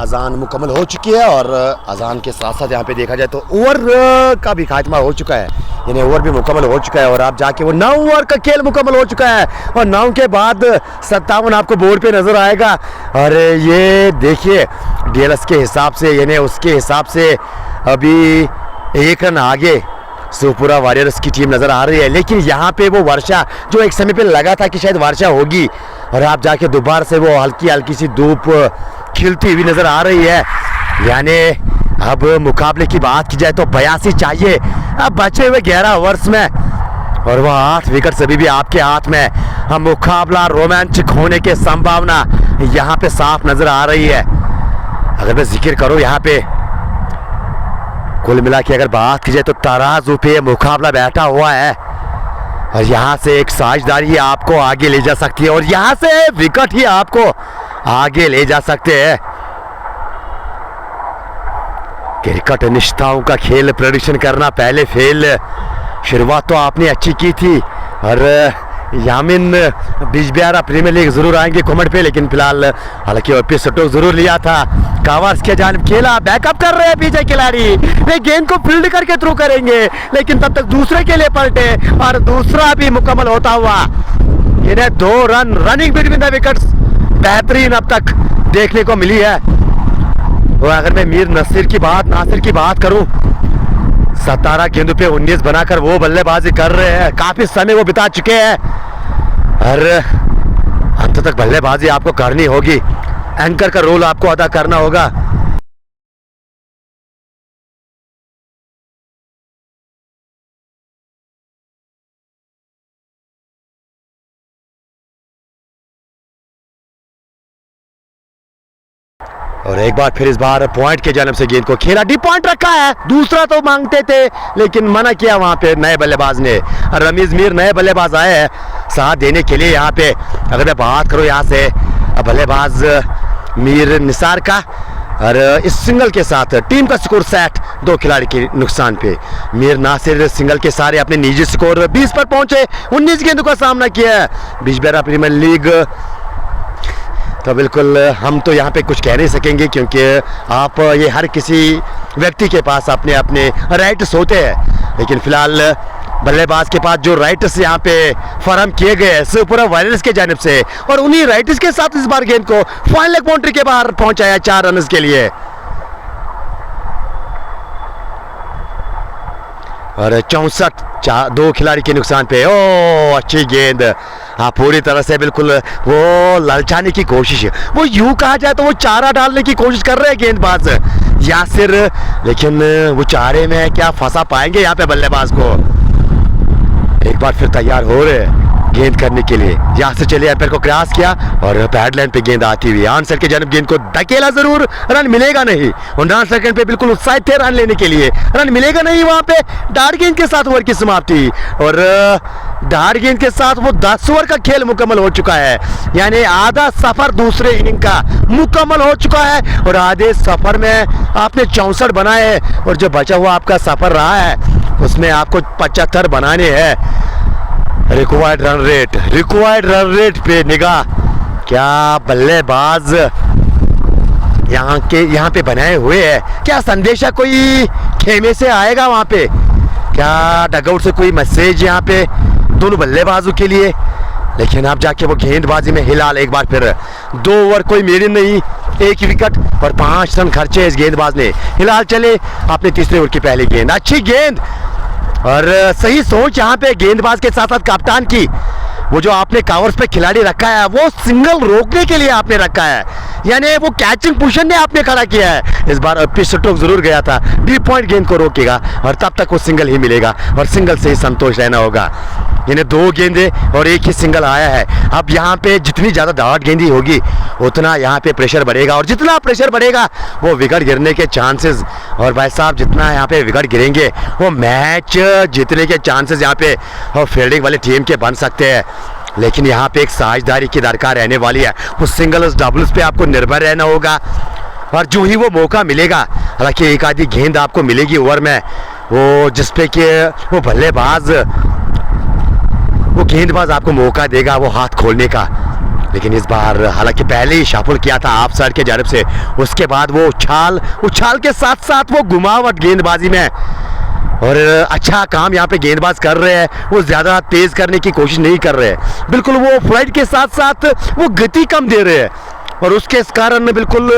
अजान मुकम्मल हो चुकी है, और अजान के साथ साथ यहाँ पे देखा जाए तो ओवर का भी खात्मा हो चुका है, यानी ओवर भी मुकम्मल हो चुका है, और आप जाके वो 9 ओवर का खेल मुकम्मल हो चुका है, और 9 के बाद 57 आपको बोर्ड पे नज़र आएगा। और ये देखिए डीएलएस के हिसाब से, यानी उसके हिसाब से अभी 1 रन आगे सुपुरा वॉरियर्स की टीम नज़र आ रही है, लेकिन यहाँ पे वो वर्षा जो एक समय पे लगा था कि शायद वर्षा होगी, और आप जाके दोबारा से वो हल्की हल्की सी धूप खिलती हुई नज़र आ रही है। यानी अब मुकाबले की बात की जाए तो 82 चाहिए अब बचे हुए 11 ओवर्स में, और वह 8 विकेट अभी भी आपके हाथ में। हम मुकाबला रोमांचक होने की संभावना यहाँ पे साफ नज़र आ रही है। अगर मैं जिक्र करूँ यहाँ पे कुल मिला के अगर बात की जाए तो तराजू पे मुकाबला बैठा हुआ है, और यहाँ से एक साझेदारी ही आपको आगे ले जा सकती है, और यहाँ से विकेट ही आपको आगे ले जा सकते हैं। क्रिकेट निष्ठाओं का खेल प्रदर्शन करना पहले फेल। शुरुआत तो आपने अच्छी की थी, और यामिन बिजबियारा प्रीमियर लीग जरूर आएंगे कमेंट पे, लेकिन फिलहाल हालांकि ओपी स्टोक जरूर लिया था। कावर्स के जानिब खेला, बैकअप कर रहे हैं पीछे खिलाड़ी, वे गेंद को फील्ड करके थ्रू करेंगे, लेकिन तब तक दूसरे के लिए पलटे और दूसरा भी मुकम्मल होता हुआ। इन्हें 2 run running between the wickets बेहतरीन अब तक देखने को मिली है। और अगर मैं मीर नासिर की बात करूं, 17 गेंदों पे 19 बनाकर वो बल्लेबाजी कर रहे हैं। काफी समय वो बिता चुके हैं, और अंत तक बल्लेबाजी आपको करनी होगी, एंकर का रोल आपको अदा करना होगा। और एक बार फिर इस बार पॉइंट के जानिब से गेंद को खेला, डी पॉइंट रखा है, दूसरा तो मांगते थे लेकिन मना किया वहां पे नए बल्लेबाज ने। और रमीज मीर नए बल्लेबाज आए हैं साथ देने के लिए। यहाँ पे अगर मैं बात करूँ यहाँ से बल्लेबाज मीर निसार का, और इस सिंगल के साथ टीम का स्कोर 60, 2 खिलाड़ी के नुकसान पे। मीर नासिर सिंगल के सारे अपने निजी स्कोर 20 पर पहुंचे, 19 गेंदों का सामना किया है। बिजबियारा प्रीमियर लीग तो बिल्कुल हम तो यहाँ पे कुछ कह नहीं सकेंगे, क्योंकि आप ये हर किसी व्यक्ति के पास अपने अपने राइट्स होते हैं, लेकिन फिलहाल बल्लेबाज के पास जो राइट्स यहाँ पे फराहम किए गए हैं सुपुरा वॉरियर्स के जानिब से, और उन्हीं राइट्स के साथ इस बार गेंद को फाइनल लेग बाउंड्री के बाहर पहुंचाया 4 रन के लिए। और 64 2 खिलाड़ी के नुकसान पे। ओ अच्छी गेंद, हाँ पूरी तरह से बिल्कुल वो ललचाने की कोशिश, वो यूं कहा जाए तो वो चारा डालने की कोशिश कर रहे हैं गेंदबाज यासिर, लेकिन वो चारे में क्या फंसा पाएंगे यहाँ पे बल्लेबाज को। एक बार फिर तैयार हो रहे हैं गेंद करने के लिए। यहाँ से चले पैर को क्रॉस किया, और पैड लाइन पे गेंद आती हुई आन साइड के जानिब गेंद को धकेला, जरूर रन मिलेगा नहीं। 19 सेकंड पे बिल्कुल उत्साहित थे रन लेने के लिए, रन मिलेगा नहीं। वहां पे डार्ट गेंद के साथ ओवर की समाप्ति, और डार्ट गेंद के साथ वो 10 ओवर का खेल मुकम्मल हो चुका है। यानी आधा सफर दूसरे इनिंग का मुकम्मल हो चुका है, और आधे सफर में आपने 64 बनाए, और जो बचा हुआ आपका सफर रहा है उसमें आपको 75 बनाने हैं। रिक्वायर्ड रन रेट पे निगाह, क्या बल्लेबाज यहाँ पे बनाए हुए हैं। क्या संदेशा कोई खेमे से आएगा वहाँ पे, क्या डगआउट से कोई मैसेज यहाँ पे दोनों बल्लेबाजों के लिए। लेकिन अब जाके वो गेंदबाजी में हिलाल, एक बार फिर 2 ओवर कोई मेरी नहीं, 1 विकेट और 5 रन खर्चे इस गेंदबाज ने। हिलाल चले अपने तीसरे ओवर की पहली गेंद, अच्छी गेंद और सही सोच यहाँ पे गेंदबाज के साथ साथ कप्तान की। वो जो आपने कवर्स पे खिलाड़ी रखा है वो सिंगल रोकने के लिए आपने रखा है, यानी वो कैचिंग पोजीशन ने आपने खड़ा किया है। इस बार पिस्टोक जरूर गया था, डीप पॉइंट गेंद को रोकेगा और तब तक वो सिंगल ही मिलेगा और सिंगल से ही संतोष रहना होगा। यानी 2 गेंदे और 1 ही सिंगल आया है। अब यहाँ पे जितनी ज़्यादा डार्ट गेंदी होगी उतना यहाँ पे प्रेशर बढ़ेगा और जितना प्रेशर बढ़ेगा वो विकेट गिरने के चांसेस, और भाई साहब जितना यहाँ पे विकेट गिरेंगे वो मैच जीतने के चांसेस यहाँ पे और फील्डिंग वाली टीम के बन सकते हैं। लेकिन यहाँ पे एक साझेदारी की दरकार रहने वाली है, वो सिंगल्स डबल्स पे आपको निर्भर रहना होगा और जो ही वो मौका मिलेगा, हालांकि एक आधी गेंद आपको मिलेगी ओवर में वो जिसपे कि वो बल्लेबाज वो गेंदबाज आपको मौका देगा वो हाथ खोलने का। लेकिन इस बार हालांकि पहले ही शाफुल किया था आप साइड के जानिब से, उसके बाद वो उछाल के साथ साथ वो घुमावट गेंदबाजी में और अच्छा काम यहाँ पे गेंदबाज कर रहे हैं। वो ज़्यादा तेज़ करने की कोशिश नहीं कर रहे हैं, बिल्कुल वो फ्लाइट के साथ साथ वो गति कम दे रहे हैं और उसके कारण बिल्कुल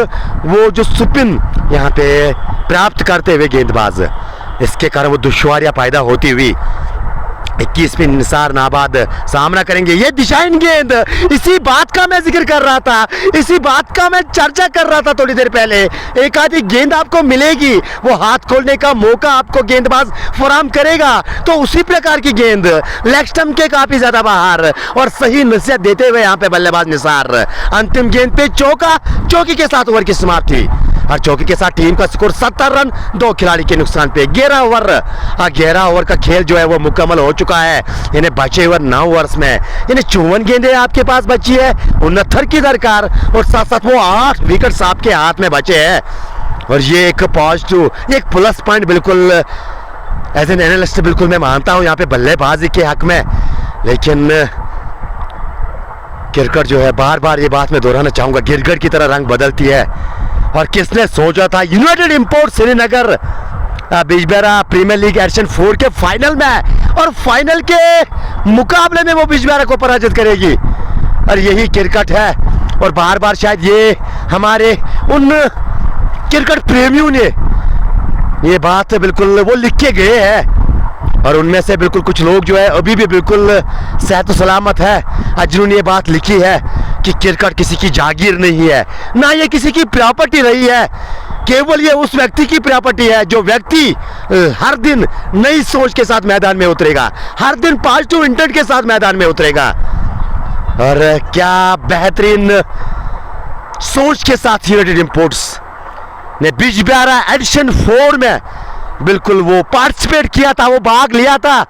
वो जो स्पिन यहाँ पे प्राप्त करते हुए गेंदबाज इसके कारण वो दुश्वारियां पैदा होती हुई 21 निसार नाबाद सामना करेंगे। ये दिशाहीन गेंद, इसी बात का मैं जिक्र कर रहा था, इसी बात का मैं चर्चा कर रहा था थोड़ी देर पहले। एक आधी गेंद आपको मिलेगी, वो हाथ खोलने का मौका आपको गेंदबाज फराहम करेगा, तो उसी प्रकार की गेंद लेग स्टंप के काफी ज्यादा बाहर और सही नसीहत देते हुए यहाँ पे बल्लेबाज निसार। अंतिम गेंद पे चौका, चौकी के साथ ओवर की समाप्ति और चौकी के साथ टीम का स्कोर 70 रन 2 खिलाड़ी के नुकसान पे। 11 ओवर का खेल जो है वो मुकम्मल हो चुका है। इन्हें बचे हुए 9 ओवर्स में इन्हें 54 गेंदें आपके पास बची है, 69 की दरकार और साथ साथ वो 8 विकेट्स आपके हाथ में बचे हैं। और ये एक पॉजिटिव, एक प्लस पॉइंट बिल्कुल एज एन एनालिस्ट बिल्कुल मैं मानता हूँ यहाँ पे बल्लेबाजी के हक में। लेकिन क्रिकेट जो है, बार बार ये बात मैं दोहराना चाहूंगा, गिरगिट की तरह रंग बदलती है। और किसने सोचा था united import Srinagar Bijbehara premier league edition 4 के फाइनल में, और फाइनल के मुकाबले में वो बिजबेहरा को पराजित करेगी। और यही क्रिकेट है। और बार बार शायद ये हमारे उन क्रिकेट प्रेमियों ने ये बात बिल्कुल वो लिख के गए हैं, और उनमें से बिल्कुल कुछ लोग जो है अभी भी बिल्कुल सेहत सलामत है, जिन्होंने ये बात लिखी है कि क्रिकेट किसी की जागीर नहीं है, ना ये किसी की प्रॉपर्टी रही है, केवल ये उस व्यक्ति की प्रॉपर्टी है जो व्यक्ति हर दिन नई सोच के साथ मैदान में उतरेगा, हर दिन पॉजिटिव इंटेंट के साथ मैदान में उतरेगा। और क्या बेहतरीन सोच के साथ यूनाइटेड इंपोर्ट्स ने बिजबेहरा एडिशन 4 में बिल्कुल वो पार्टिसिपेट किया था, वो भाग लिया था।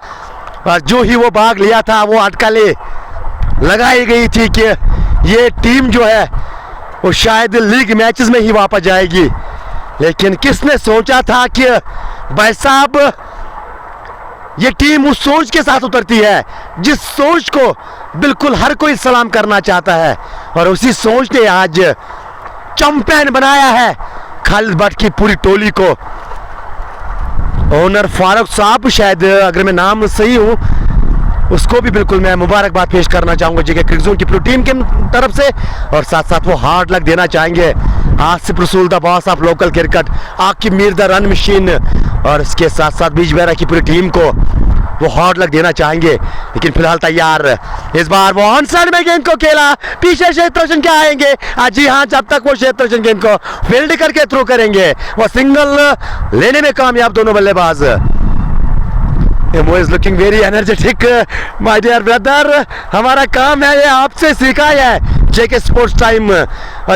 और जो ही वो भाग लिया था, वो अटकलें लगाई गई थी कि ये टीम जो है वो शायद लीग मैचेस में ही वापस जाएगी। लेकिन किसने सोचा था कि भाई साहब ये टीम उस सोच के साथ उतरती है जिस सोच को बिल्कुल हर कोई सलाम करना चाहता है, और उसी सोच ने आज चैंपियन बनाया है खालिद भट्ट की पूरी टोली को। ओनर फारूक साहब, शायद अगर मैं नाम सही हूँ, उसको भी बिल्कुल मैं मुबारकबाद पेश करना चाहूँगा जेके क्रिकेट जोन की पूरी टीम की तरफ से। और साथ साथ वो हार्ड लक देना चाहेंगे आसिफ रसूल the boss of local cricket, Aqib Mir the run machine, और इसके साथ साथ बिजबेहरा की पूरी टीम को वो हार्ड लक देना चाहेंगे। लेकिन फिलहाल तैयार, इस बार वो ऑन साइड में गेंद को खेला, पीछे शेख रोशन क्या आएंगे, जी हाँ, जब तक वो शेख रोशन गेंद को फील्ड करके थ्रो करेंगे, वो सिंगल लेने में कामयाब दोनों बल्लेबाज। Mo is looking very energetic, my dear brother। हमारा काम है ये आपसे सीखा है JK sports time,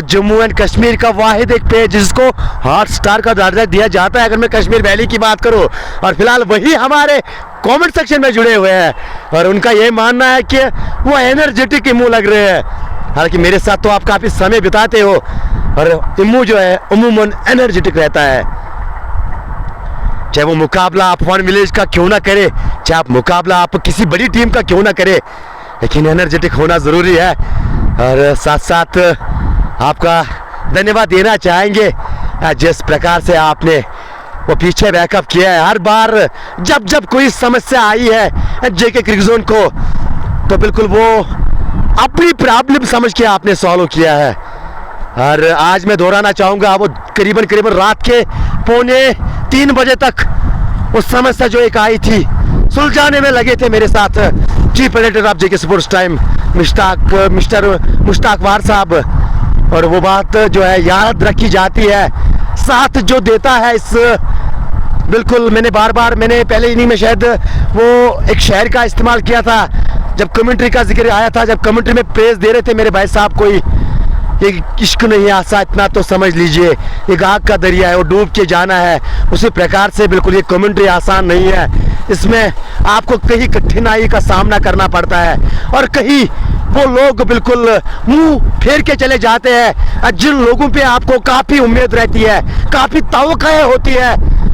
Jammu and Kashmir का वाहिद एक पेज जिसको हॉट स्टार का दर्जा दिया जाता है अगर मैं कश्मीर वैली की बात करूं। और फिलहाल वही हमारे कमेंट सेक्शन में जुड़े हुए हैं, और उनका ये मानना है कि वो एनर्जेटिक इमू लग रहे हैं। हालांकि मेरे साथ तो आप काफ़ी समय बिताते हो, और इमू जो है अमूमन एनर्जेटिक रहता है। चाहे वो मुकाबला आप वन विलेज का क्यों ना करे, चाहे आप मुकाबला आप किसी बड़ी टीम का क्यों ना करे, लेकिन एनर्जेटिक होना ज़रूरी है। और साथ साथ आपका धन्यवाद देना चाहेंगे जिस प्रकार से आपने वो पीछे बैकअप किया है। हर बार जब जब कोई समस्या आई है जेके क्रिकेट जोन को, तो बिल्कुल वो अपनी प्रॉब्लम समझ के आपने सॉल्व किया है। और आज मैं दोहराना चाहूँगा, वो करीबन रात के 2:45 बजे तक वो समस्या जो एक आई थी सुलझाने में लगे थे मेरे साथ chief editor of JK sports time mister Mushtaq War साहब। और वो बात जो है याद रखी जाती है, साथ जो देता है इस, बिल्कुल मैंने मैंने पहले इनिंग में शायद वो एक शेर का इस्तेमाल किया था जब कमेंट्री का जिक्र आया था, जब कमेंट्री में प्रेज दे रहे थे मेरे भाई साहब, कोई ये इश्क नहीं आसा इतना तो समझ लीजिए, एक आग का दरिया है, वो डूब के जाना है। उसी प्रकार से बिल्कुल ये कमेंट्री आसान नहीं है, इसमें आपको कहीं कठिनाई का सामना करना पड़ता है, और कहीं वो लोग बिल्कुल मुंह फेर के चले जाते हैं जिन लोगों पे आपको काफ़ी उम्मीद रहती है, काफ़ी तवक्काएं होती है,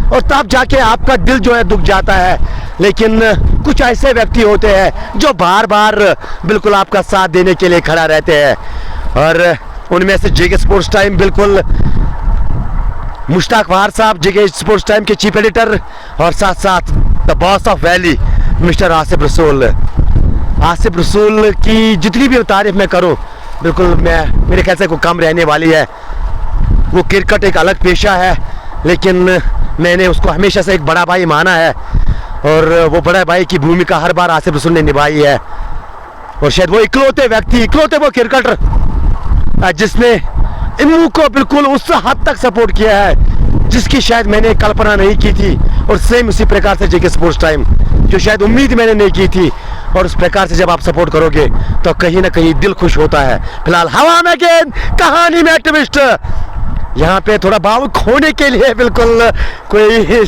और तब जाके आपका दिल जो है दुख जाता है। लेकिन कुछ ऐसे व्यक्ति होते हैं जो बार बार बिल्कुल आपका साथ देने के लिए खड़ा रहते हैं, और उनमें से जेके स्पोर्ट्स टाइम बिल्कुल मुश्ताक वार साहब जेके स्पोर्ट्स टाइम के चीफ एडिटर, और साथ साथ the boss of valley mister Asif रसूल। आसिफ रसूल की जितनी भी तारीफ मैं करूं बिल्कुल मेरे ख्याल से को कम रहने वाली है। वो क्रिकेट एक अलग पेशा है, लेकिन मैंने उसको हमेशा से एक बड़ा भाई माना है और वो बड़ा भाई की भूमिका हर बार आसिफ रसूल ने निभाई है। और शायद वो इकलौते वो क्रिकेटर जिसने इमू को बिल्कुल उस हद तक सपोर्ट किया है जिसकी शायद मैंने कल्पना नहीं की थी। और सेम उसी प्रकार से जेके स्पोर्ट्स टाइम, जो शायद उम्मीद मैंने नहीं की थी, और उस प्रकार से जब आप सपोर्ट करोगे तो कहीं ना कहीं दिल खुश होता है। फिलहाल हवा में गेंद, कहानी में ट्विस्ट। यहाँ पे थोड़ा भाव खोने के लिए बिल्कुल कोई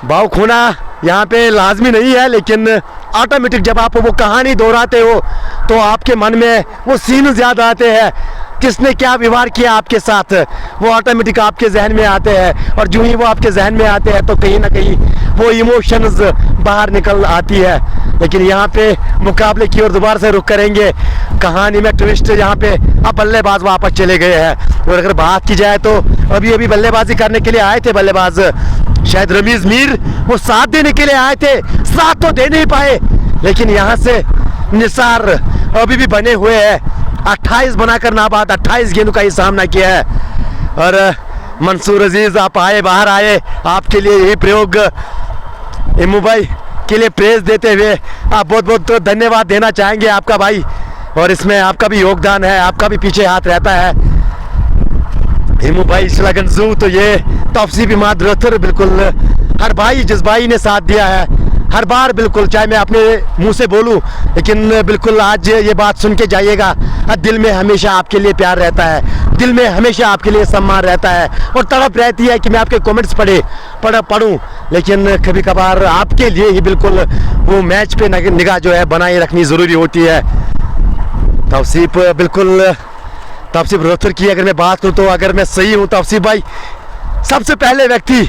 भाव खोना यहाँ पे लाजमी नहीं है, लेकिन ऑटोमेटिक जब आप वो कहानी दोहराते हो तो आपके मन में वो सीन याद आते हैं, किसने क्या व्यवहार किया आपके साथ, वो ऑटोमेटिक आपके जहन में आते हैं। और जो ही वो आपके जहन में आते हैं तो कहीं ना कहीं वो इमोशंस बाहर निकल आती है। लेकिन यहाँ पे मुकाबले की ओर दोबारा से रुख करेंगे। कहानी में ट्विस्ट, यहाँ पे अब बल्लेबाज वापस चले गए हैं। और अगर बात की जाए तो अभी बल्लेबाजी करने के लिए आए थे बल्लेबाज शायद रमीज मीर, वो साथ देने के लिए आए थे, साथ तो दे नहीं पाए। लेकिन यहाँ से निसार अभी भी बने हुए हैं, 28 बनाकर नाबाद 28 गेंदों का ही सामना किया है। और मंसूर अजीज आप बाहर आए, आपके लिए यही प्रयोग इमू भाई के लिए प्रेज देते हुए आप बहुत बहुत तो धन्यवाद देना चाहेंगे आपका भाई। और इसमें आपका भी योगदान है, आपका भी पीछे हाथ रहता है इमू भाई शलागंजू। तो ये तौसीफ इमाद रथर, बिल्कुल हर भाई जिस भाई ने साथ दिया है हर बार, बिल्कुल चाहे मैं अपने मुंह से बोलूं, लेकिन बिल्कुल आज ये बात सुन के जाइएगा, दिल में हमेशा आपके लिए प्यार रहता है, दिल में हमेशा आपके लिए सम्मान रहता है और तड़प रहती है कि मैं आपके कमेंट्स पढ़ूं। लेकिन कभी कभार आपके लिए ही बिल्कुल वो मैच पे निगाह जो है बनाए रखनी ज़रूरी होती है। तौसीफ बिल्कुल तौसीफ रथर की अगर मैं बात करूँ तो अगर मैं सही हूँ, तौसीफ भाई सबसे पहले व्यक्ति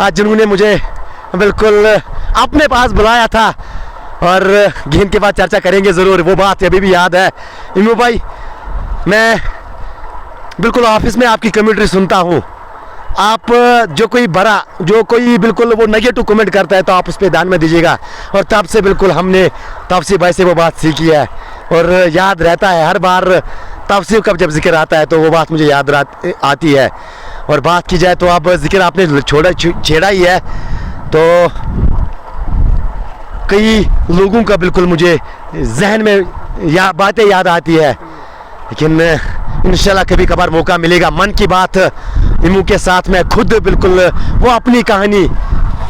आज जिन्होंने मुझे बिल्कुल अपने पास बुलाया था। और गेम के बाद चर्चा करेंगे ज़रूर, वो बात अभी भी याद है। इमू भाई मैं बिल्कुल ऑफिस में आपकी कमेंट्री सुनता हूँ, आप जो कोई बिल्कुल वो नेगेटिव कमेंट करता है तो आप उस पर ध्यान में दीजिएगा। और तब से बिल्कुल हमने तौसीफ भाई से वो बात सीखी है और याद रहता है हर बार तौसीफ का जब जिक्र आता है तो वो बात मुझे याद आती है। और बात की जाए तो आप जिक्र आपने छेड़ा ही है, तो कई लोगों का बिल्कुल मुझे जहन में बातें याद आती है। लेकिन इंशाल्लाह कभी कभार मौका मिलेगा, मन की बात इमू के साथ मैं खुद बिल्कुल वो अपनी कहानी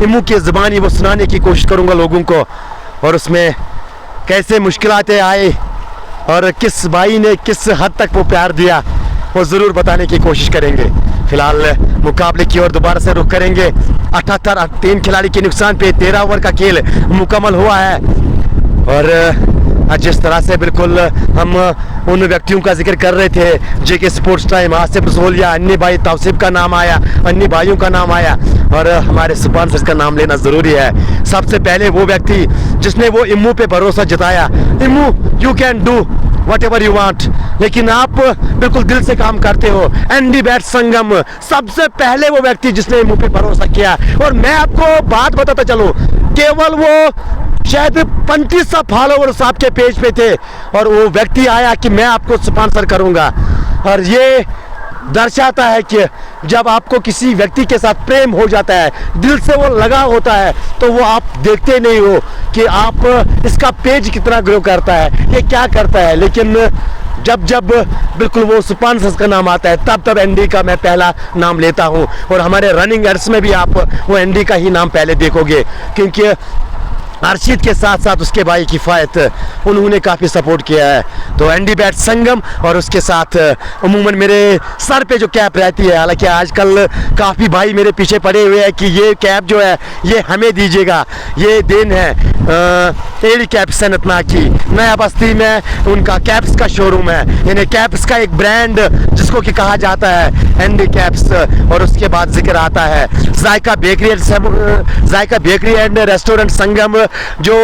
इमू की ज़बानी वो सुनाने की कोशिश करूँगा लोगों को, और उसमें कैसे मुश्किलातें आए और किस भाई ने किस हद तक वो प्यार दिया वो ज़रूर बताने की कोशिश करेंगे। फिलहाल मुकाबले की ओर दोबारा से रुख करेंगे। 78 3 खिलाड़ी के नुकसान पे 13 ओवर का खेल मुकम्मल हुआ है। और जिस तरह से बिल्कुल हम उन व्यक्तियों का जिक्र कर रहे थे जेके स्पोर्ट्स टाइम, आसिफ रसूल या अन्य भाई तौसीफ का नाम आया, अन्य भाइयों का नाम आया, और हमारे स्पॉन्सर्स का नाम लेना ज़रूरी है। सबसे पहले वो व्यक्ति जिसने वो इमू पे भरोसा जताया, emu you can do what ever you want, लेकिन आप बिल्कुल दिल से काम करते हो। एनडी बैट संगम सबसे पहले वो व्यक्ति जिसने इमू पे भरोसा किया। और मैं आपको बात बताता चलूँ, केवल वो शायद 35 फॉलोवर्स आपके पेज पे थे और वो व्यक्ति आया कि मैं आपको स्पॉन्सर करूंगा। और ये दर्शाता है कि जब आपको किसी व्यक्ति के साथ प्रेम हो जाता है, दिल से वो लगा होता है, तो वो आप देखते नहीं हो कि आप इसका पेज कितना ग्रो करता है, ये क्या करता है। लेकिन जब बिल्कुल वो स्पॉन्सर्स का नाम आता है तब एनडी का मैं पहला नाम लेता हूँ। और हमारे रनिंग एड्स में भी आप वो एनडी का ही नाम पहले देखोगे, क्योंकि अर्शिद के साथ साथ उसके भाई किफ़ायत उन्होंने काफ़ी सपोर्ट किया है। तो एनडी बैट संगम और उसके साथ अमूमन मेरे सर पे जो कैप रहती है, हालांकि आजकल काफ़ी भाई मेरे पीछे पड़े हुए हैं कि ये कैप जो है ये हमें दीजिएगा, ये देन है एडी कैप सनतना की। नया बस्ती में उनका कैप्स का शोरूम है, यानी कैप्स का एक ब्रांड जिसको कि कहा जाता है एनडी कैप्स। और उसके बाद जिक्र आता है जायका बेकरी एंड रेस्टोरेंट संगम, जो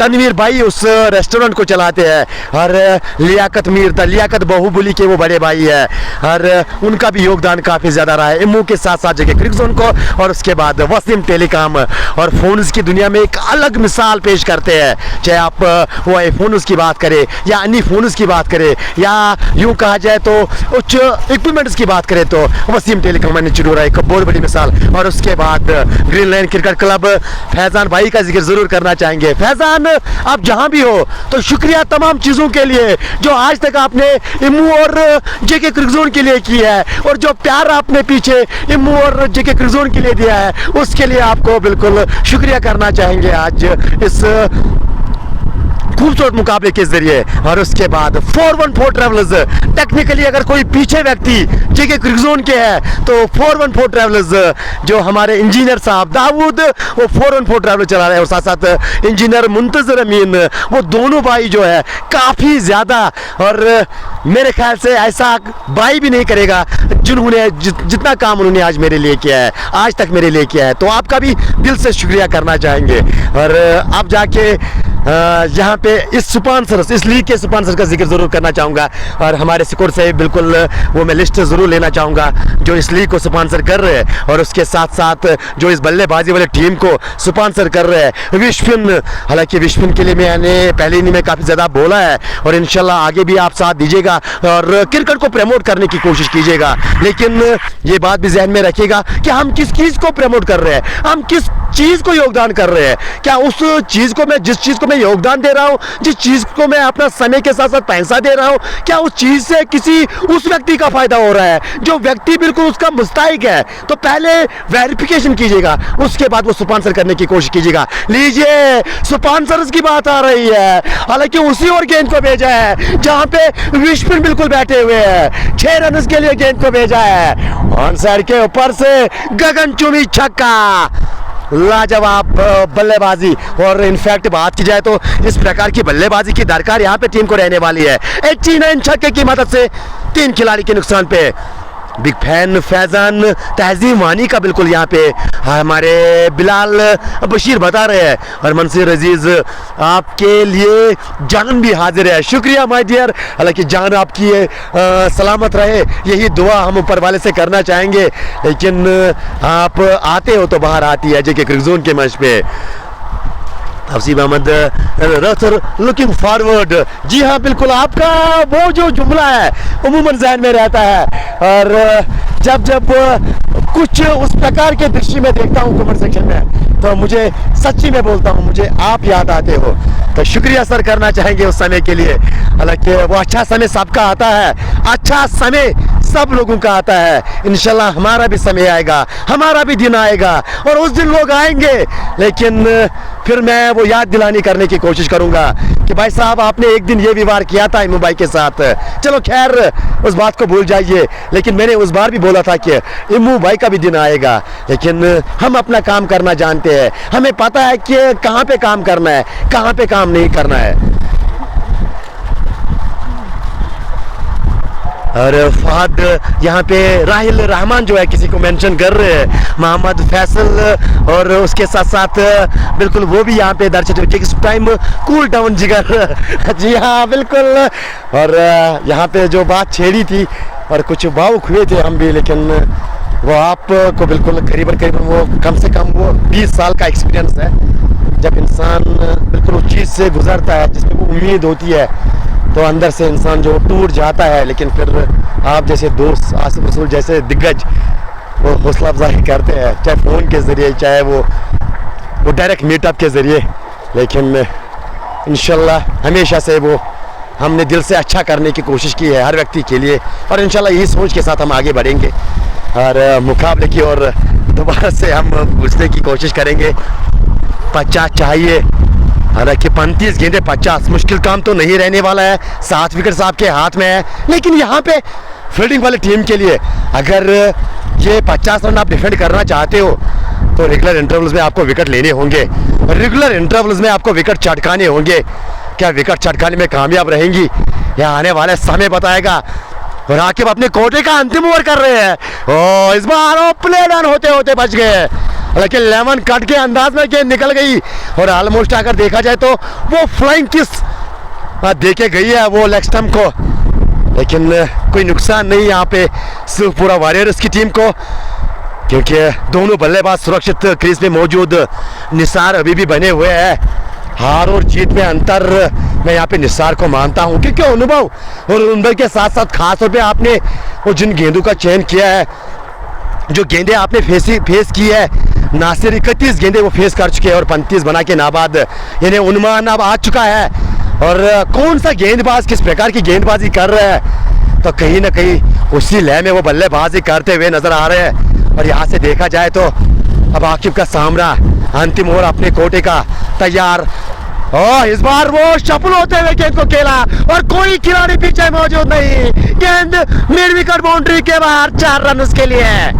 तनवीर भाई उस रेस्टोरेंट को चलाते हैं और लियाकत मीर द लियाकत बाहुबली के वो बड़े भाई है और उनका भी योगदान काफ़ी ज़्यादा रहा है इमू के साथ साथ जगह क्रिक जोन को। और उसके बाद वसीम टेलीकॉम और फ़ोन्स की दुनिया में एक अलग मिसाल पेश करते हैं, चाहे आप वो आईफोन्स की बात करें या अन्य फ़ोन्स की बात करें या यूँ कहा जाए तो उच्च इक्विपमेंट्स की बात करें तो वसीम टेलीकॉम ने शुरू रहा एक बहुत बड़ी मिसाल। और उसके बाद green line cricket club Faizan भाई का जिक्र ज़रूर करना चाहेंगे। फैज़ान आप जहाँ भी हो तो शुक्रिया तमाम चीज़ों के लिए जो आज तक आपने इमू और जेके क्रिक जोन के लिए की है और जो प्यार आपने पीछे इमू और जेके क्रिक जोन के लिए दिया है उसके लिए आपको बिल्कुल शुक्रिया करना चाहेंगे आज इस खूबसूरत मुकाबले के जरिए। और उसके बाद 414 ट्रैवलर्स, टेक्निकली अगर कोई पीछे व्यक्ति जेके क्रिक जोन के है तो 414 ट्रैवलर्स जो हमारे इंजीनियर साहब दाऊद वो 414 ट्रैवलर चला रहे हैं और साथ साथ इंजीनियर मुंतजर अमीन वो दोनों भाई जो है काफ़ी ज़्यादा और मेरे ख्याल से ऐसा भाई भी नहीं करेगा जिन्होंने जितना काम उन्होंने आज मेरे लिए किया है, आज तक मेरे लिए किया है, तो आपका भी दिल से शुक्रिया करना चाहेंगे। और अब जाके यहाँ पे इस स्पॉन्सर इस लीग के स्पॉन्सर का जिक्र ज़रूर करना चाहूँगा और हमारे सिक्योर से बिल्कुल वो मैं लिस्ट ज़रूर लेना चाहूँगा जो इस लीग को स्पॉन्सर कर रहे हैं और उसके साथ साथ जो इस बल्लेबाजी वाले टीम को स्पॉन्सर कर रहे हैं विश्विन। हालांकि विश्विन के लिए मैंने पहले ही में काफ़ी ज़्यादा बोला है और इंशाल्लाह आगे भी आप साथ दीजिएगा और क्रिकेट को प्रमोट करने की कोशिश कीजिएगा, लेकिन ये बात भी जहन में रखिएगा कि हम किस चीज़ को प्रमोट कर रहे हैं, हम किस चीज़ को योगदान कर रहे हैं। क्या उस चीज़ को मैं जिस चीज़ को मैं योगदान दे रहा हूँ, जिस चीज़ को मैं अपना समय के साथ साथ पैसा दे रहा हूँ, क्या उस चीज़ से किसी उस व्यक्ति का फायदा हो रहा है जो व्यक्ति बिल्कुल उसका मुस्तहिक है। तो पहले वेरिफिकेशन कीजिएगा, उसके बाद वो स्पॉन्सर करने की कोशिश कीजिएगा। लीजिए स्पॉन्सर्स की बात आ रही है, हालांकि उसी और गेंद को भेजा है जहां पे विश्व बिल्कुल बैठे हुए हैं, 6 रन के लिए गेंद को भेजा है ऑन साइड के ऊपर से गगनचुंबी छक्का, लाजवाब बल्लेबाजी। और इनफैक्ट बात की जाए तो इस प्रकार की बल्लेबाजी की दरकार यहाँ पे टीम को रहने वाली है। 89 छक्के की मदद से 3 खिलाड़ी के नुकसान पे बिग फैन फैज़ान तहजीब वानी का बिल्कुल यहाँ पे हमारे बिलाल बशीर बता रहे हैं और मंसूर अजीज़ आपके लिए जान भी हाजिर है। शुक्रिया माय डियर, हालांकि जान आपकी सलामत रहे यही दुआ हम ऊपर वाले से करना चाहेंगे, लेकिन आप आते हो तो बाहर आती है जेके क्रिक जोन के मैच पे। Haseeb Ahmad rather looking forward, जी हाँ बिल्कुल आपका वो जो जुमला है उमूमन जहन में रहता है और जब जब कुछ उस प्रकार के दृश्य में देखता हूँ कमेंट सेक्शन में तो मुझे सच्ची में बोलता हूँ मुझे आप याद आते हो, तो शुक्रिया सर करना चाहेंगे उस समय के लिए। हालांकि वो अच्छा समय सबका आता है, अच्छा समय सब लोगों का आता है, इंशाल्लाह हमारा भी समय आएगा, हमारा भी दिन आएगा और उस दिन लोग आएंगे, लेकिन फिर मैं वो याद दिलानी करने की कोशिश करूंगा कि भाई साहब आपने एक दिन ये व्यवहार किया था इमू भाई के साथ। चलो खैर उस बात को भूल जाइए, लेकिन मैंने उस बार भी बोला था कि इमू भाई का भी दिन आएगा, लेकिन हम अपना काम करना जानते हैं, हमें पता है कि कहाँ पे काम करना है कहाँ पे काम नहीं करना है। और फहद यहाँ पे राहिल रहमान जो है किसी को मेंशन कर रहे हैं, मोहम्मद फैसल और उसके साथ साथ बिल्कुल वो भी यहाँ पे दर्शक इस टाइम कूल डाउन जिगर जी हाँ बिल्कुल। और यहाँ पे जो बात छेड़ी थी और कुछ भावुक हुए थे हम भी, लेकिन वो आपको बिल्कुल करीबन वो कम से कम वो 20 साल का एक्सपीरियंस है जब इंसान बिल्कुल उस चीज़ से गुजरता है जिसमें वो उम्मीद होती है तो अंदर से इंसान जो टूट जाता है, लेकिन फिर आप जैसे दोस्त आसिफ रसूल जैसे दिग्गज वो हौसला अफजाई करते हैं, चाहे फ़ोन के ज़रिए चाहे वो डायरेक्ट मीटअप के ज़रिए, लेकिन इंशाल्लाह हमेशा से वो हमने दिल से अच्छा करने की कोशिश की है हर व्यक्ति के लिए और इंशाल्लाह यही सोच के साथ हम आगे बढ़ेंगे और मुकाबले की और दोबारा से हम पूछने की कोशिश करेंगे। 50 चाहिए, हालांकि 35 गेंदे 50 मुश्किल काम तो नहीं रहने वाला है, 7 विकेट आपके हाथ में है, लेकिन यहाँ पे फील्डिंग वाली टीम के लिए अगर ये 50 रन आप डिफेंड करना चाहते हो तो रेगुलर इंटरवल्स में आपको विकेट लेने होंगे, रेगुलर इंटरवल्स में आपको विकेट चटकाने होंगे। क्या विकेट चटकाने में कामयाब रहेंगी या आने वाला समय बताएगा। और आकिब अपने कोटे का अंतिम ओवर कर रहे हैं, इस बार प्ले डन होते होते बच गए लेकिन लेमन कट के अंदाज में गेंद निकल गई और ऑलमोस्ट अगर देखा जाए तो वो फ्लाइंग किस देके गई है वो लेग स्टंप को, लेकिन कोई नुकसान नहीं यहाँ पे सिर्फ पूरा वॉरियर्स की टीम को, क्योंकि दोनों बल्लेबाज सुरक्षित क्रीज में मौजूद। निसार अभी भी बने हुए हैं। हार और जीत में अंतर मैं यहाँ पे निसार को मानता हूँ, क्योंकि अनुभव और अनुभव के साथ साथ खास तौर पे आपने वो जिन गेंदों का चयन किया है, जो गेंदे आपने फेस की है, नासिर 31 गेंदे वो फेस कर चुके हैं और 35 बना के नाबाद, यानी अनुमान अब आ चुका है और कौन सा गेंदबाज किस प्रकार की गेंदबाजी कर रहा है, तो कहीं ना कहीं उसी लय में वो बल्लेबाजी करते हुए नजर आ रहे हैं। और यहाँ से देखा जाए तो अब आकिब का सामना अंतिम ओवर अपने कोटे का तैयार, और इस बार वो सफल होते हुए गेंद को खेला और कोई खिलाड़ी पीछे मौजूद नहीं, गेंद मिड विकेट बाउंड्री के बाहर, 4 रन उसके लिए है।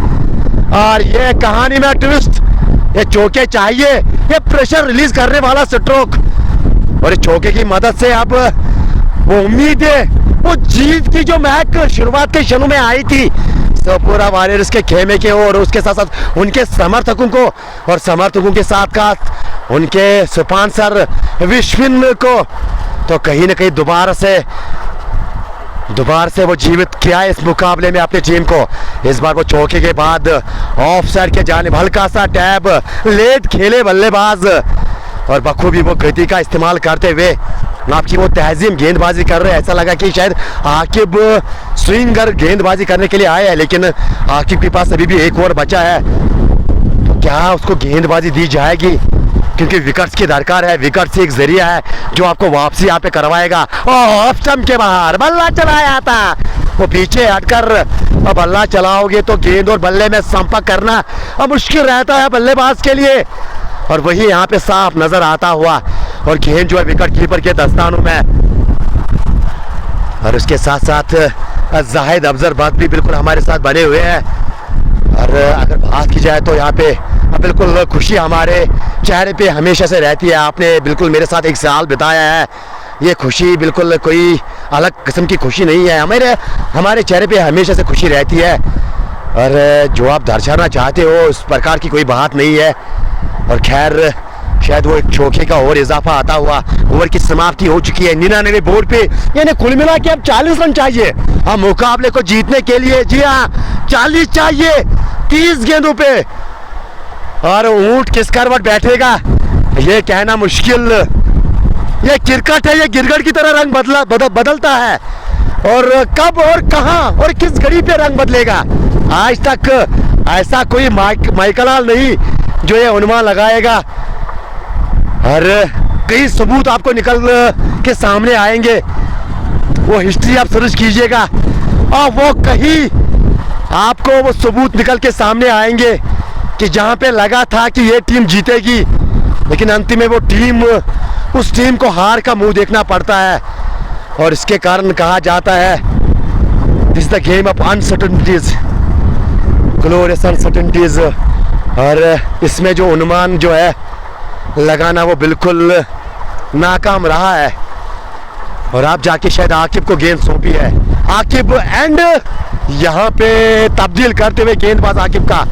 और ये कहानी में ट्विस्ट, ये चौके चाहिए, ये प्रेशर रिलीज करने वाला स्ट्रोक, और इस चौके की मदद से अब वो उम्मीद है, वो जीत की जो महक शुरुआत के क्षणों में आई थी, तो पूरा वॉरियर्स के खेमे के और उसके साथ साथ उनके समर्थकों को और समर्थकों के साथ साथ उनके स्पॉन्सर विश्विन को, तो कहीं ना कहीं दोबारा से वो जीवित किया है इस मुकाबले में अपनी टीम को। इस बार वो चौके के बाद ऑफ साइड के जानिब हल्का सा टैब लेट खेले बल्लेबाज और बखूबी वो गति का इस्तेमाल करते हुए आपकी वो तहजीम गेंदबाजी कर रहे हैं। ऐसा लगा कि शायद आकिब स्विंगर गेंदबाजी करने के लिए आए हैं, लेकिन आकिब के पास अभी भी एक ओवर बचा है, तो क्या उसको गेंदबाजी दी जाएगी, क्योंकि विकेट्स की दरकार है। विकेट से एक जरिया है जो आपको वापसी यहाँ पे करवाएगा। ऑफ स्टंप के बाहर बल्ला चलाया था, वो पीछे हटकर अब बल्ला चलाओगे तो गेंद और बल्ले में संपर्क करना अब मुश्किल रहता है बल्लेबाज के लिए, और वही यहाँ पे साफ नजर आता हुआ, और गेंद जो है विकेट कीपर के दस्तानों में, और उसके साथ साथ जाहिद अफजल बट भी बिल्कुल हमारे साथ बने हुए हैं। और अगर बात की जाए तो यहाँ पे बिल्कुल खुशी हमारे चेहरे पे हमेशा से रहती है। आपने बिल्कुल मेरे साथ एक साल बिताया है, ये खुशी बिल्कुल कोई अलग किस्म की खुशी नहीं है, हमारे चेहरे पे हमेशा से खुशी रहती है, और जो आप दर्शाना चाहते हो उस प्रकार की कोई बात नहीं है। और खैर शायद वो एक चौके का और इजाफा आता हुआ, ओवर की समाप्ति हो चुकी है 99 बोर्ड पे, यानी कुल मिला के अब 40 रन चाहिए हम मुकाबले को जीतने के लिए। जी हाँ, 40 चाहिए 30 गेंदों पे, और ऊंट किस करवट बैठेगा ये कहना मुश्किल। ये क्रिकेट है, ये गिरगट की तरह रंग बदलता है, और कब और कहां और किस घड़ी पे रंग बदलेगा आज तक ऐसा कोई माइकलाल नहीं जो ये अनुमान लगाएगा, और कई सबूत आपको निकल के सामने आएंगे, वो हिस्ट्री आप सर्च कीजिएगा और वो कहीं आपको वो सबूत निकल के सामने आएंगे कि जहां पे लगा था कि ये टीम जीतेगी, लेकिन अंतिम में वो टीम, उस टीम को हार का मुंह देखना पड़ता है, और इसके कारण कहा जाता है this the game of uncertainties, glorious uncertainties. और इसमें जो अनुमान जो है लगाना वो बिल्कुल नाकाम रहा है, और आप जाके शायद आकिब को गेंद सौंपी है। आकिब एंड यहाँ पे तब्दील करते हुए गेंदबाज आकिब का,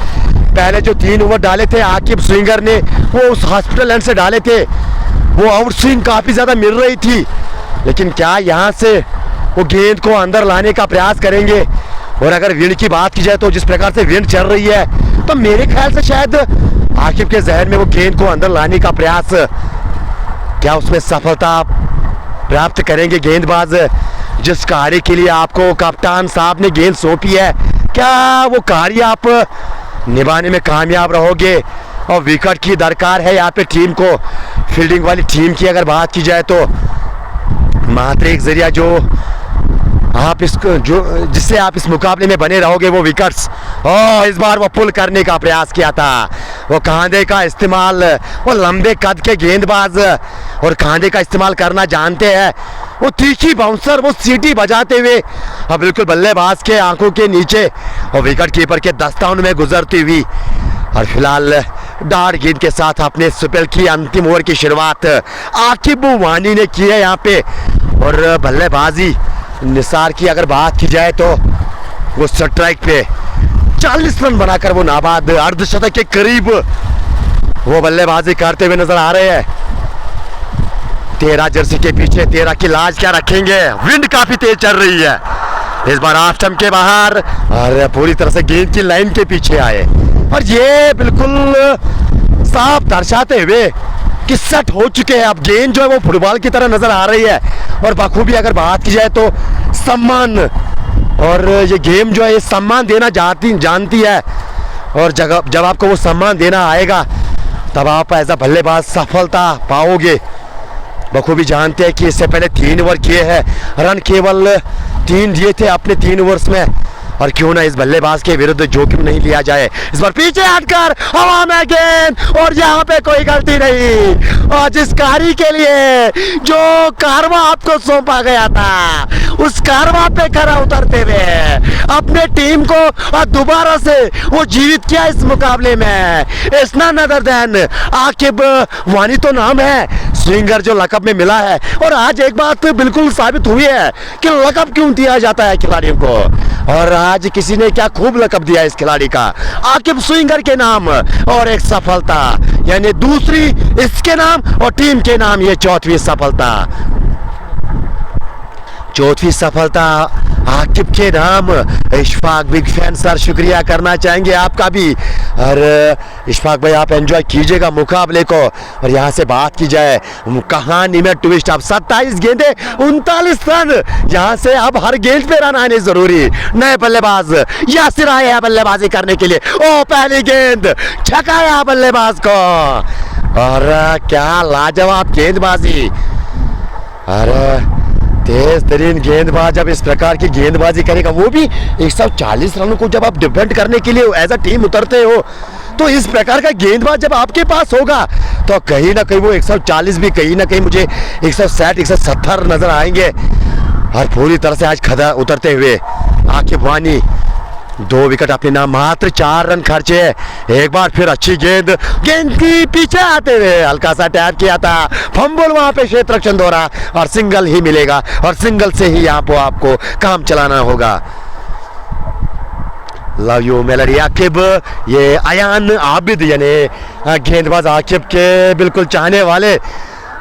पहले जो 3 ओवर डाले थे आकिब स्विंगर ने वो उस हॉस्पिटल एंड से डाले थे, वो आउट स्विंग काफ़ी ज़्यादा मिल रही थी, लेकिन क्या यहाँ से वो गेंद को अंदर लाने का प्रयास करेंगे। और अगर विंड की बात की जाए तो जिस प्रकार से विंड चल रही है, तो मेरे ख्याल से शायद आकिब के जहन में वो गेंद को अंदर लाने का प्रयास, क्या उसमें सफलता प्राप्त करेंगे गेंदबाज। जिस कार्य के लिए आपको कप्तान साहब ने गेंद सौंपी है, क्या वो कार्य आप निभाने में कामयाब रहोगे। और विकेट की दरकार है यहाँ पे टीम को, फील्डिंग वाली टीम की अगर बात की जाए तो मात्र एक जरिया जो आप इसको जिससे आप इस मुकाबले में बने रहोगे वो विकेट्स। और इस बार वो पुल करने का प्रयास किया था, वो कांधे का इस्तेमाल, वो लंबे कद के गेंदबाज और कांधे का इस्तेमाल करना जानते हैं, वो तीखी बाउंसर, वो सीटी बजाते हुए और बिल्कुल बल्लेबाज के आंखों के नीचे और विकेट कीपर के दस्तानों में गुजरती हुई। और फिलहाल डार्ट गेंद के साथ अपने स्पेल की अंतिम ओवर की शुरुआत आकिब वानी ने की है यहाँ पे। और बल्लेबाजी निसार की अगर बात की जाए तो वो स्ट्राइक पे 40 रन बनाकर वो नाबाद अर्धशतक के करीब वो बल्लेबाजी करते हुए नजर आ रहे हैं। 13 जर्सी के पीछे 13 की लाज क्या रखेंगे। विंड काफी तेज चल रही है इस बार ऑफ स्टंप के बाहर और पूरी तरह से गेंद की लाइन के पीछे आए और ये बिल्कुल साफ दर्शाते हुए कि सेट हो चुके हैं। अब गेंद जो है वो फुटबॉल की तरह नजर आ रही है और बखूबी अगर बात की जाए तो सम्मान, और ये गेम जो है ये सम्मान देना जानती है और जब आपको वो सम्मान देना आएगा तब आप एज अ बल्लेबाज सफलता पाओगे। बखूबी जानते हैं कि इससे पहले 3 ओवर किए हैं, रन केवल 3 दिए थे अपने 3 ओवर्स में, और क्यों ना इस बल्लेबाज के विरुद्ध जोखिम नहीं लिया जाए। इस बार पीछे हटकर हवा में गेंद और यहाँ पे कोई गलती नहीं, और जिस कारी के लिए जो कारवा आपको सौंपा गया था उस कारवा पे खरा उतरते हुए अपने टीम को दोबारा से वो जीवित किया इस मुकाबले में। It's not other than Aqib वानी तो नाम है, स्विंगर जो लकब में मिला है। और आज एक बात बिल्कुल साबित हुई है कि लकब क्यों दिया जाता है खिलाड़ियों को, और आज किसी ने क्या खूब लकब दिया इस खिलाड़ी का, आकिब स्विंगर के नाम, और एक सफलता यानी दूसरी इसके नाम और टीम के नाम, ये चौथी सफलता आकिब के नाम। इशफाक बिग फैन सर, शुक्रिया करना चाहेंगे आपका भी। और इशफाक भाई आप एंजॉय कीजिएगा मुकाबले को। और यहाँ से बात की जाए कहानी में ट्विस्ट, अब 27 गेंदे 39 रन, यहाँ से अब हर गेंद पे रन आने जरूरी। नए बल्लेबाज यासिर आए हैं बल्लेबाजी करने के लिए। ओ पहली गेंद छकाया बल्लेबाज को, और क्या लाजवाब गेंदबाजी। अरे तेज तरीन गेंदबाज जब इस प्रकार की गेंदबाजी करेगा, वो भी 140 रनों को जब आप डिफेंड करने के लिए एज अ टीम उतरते हो, तो इस प्रकार का गेंदबाज जब आपके पास होगा तो कहीं ना कहीं वो 140 भी कहीं ना कहीं मुझे 160 170 नजर आएंगे। और पूरी तरह से आज खदा उतरते हुए आकिब वानी 2 विकेट अपने नाम, मात्र 4 रन खर्चे। एक बार फिर अच्छी गेंद की पीछे आते हुए हल्का सा टैप किया था, फंबल वहां पे क्षेत्र रक्षण दौरा और सिंगल ही मिलेगा, और सिंगल से ही यहाँ पे आपको काम चलाना होगा। लव यू मेलडी आकिब, ये अयान आबिद यानी गेंदबाज आकिब के बिल्कुल चाहने वाले।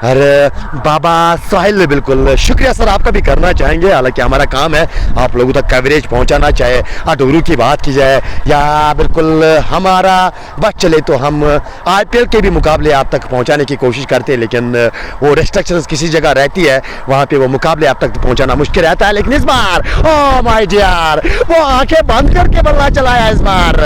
अरे बाबा साहिल, बिल्कुल शुक्रिया सर आपका भी करना चाहेंगे, हालांकि हमारा काम है आप लोगों तक कवरेज पहुंचाना, चाहे अडोरू की बात की जाए या बिल्कुल हमारा बस चले तो हम IPL के भी मुकाबले आप तक पहुंचाने की कोशिश करते हैं, लेकिन वो रेस्ट्रिक्शंस किसी जगह रहती है, वहाँ पे वो मुकाबले आप तक पहुंचाना मुश्किल रहता है। लेकिन इस बार ओ माय डियर, वो आंखें बंद करके बल्ला चलाया इस बार,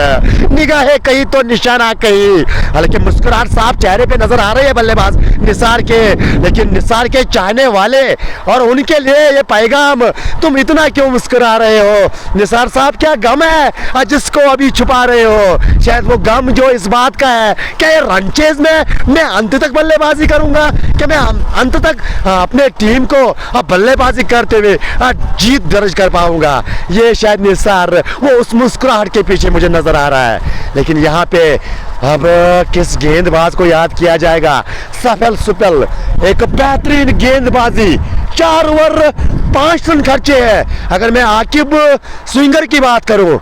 निगाहें कहीं तो निशाना कहीं, हालांकि मुस्कुराहट साफ चेहरे पे नजर आ रही है बल्लेबाज निसार के, लेकिन निसार के चाहने वाले और उनके लिए ये पैगाम, तुम इतना क्यों मुस्कुरा रहे हो निसार साहब, क्या गम है जिसको अभी छुपा रहे हो। शायद वो गम जो इस बात का है कि ये रनचेज में मैं अंत तक बल्लेबाजी करूंगा, कि मैं अंत तक अपने टीम को बल्लेबाजी करते हुए जीत दर्ज कर पाऊंगा। ये शायद निसार वो उस मुस्कुराहट के पीछे मुझे नजर आ रहा है। लेकिन यहाँ पे अब किस गेंदबाज को याद किया जाएगा, सफल सुपल, एक बेहतरीन गेंदबाजी, 4 ओवर 5 रन खर्चे हैं। अगर मैं आकिब स्विंगर की बात करूं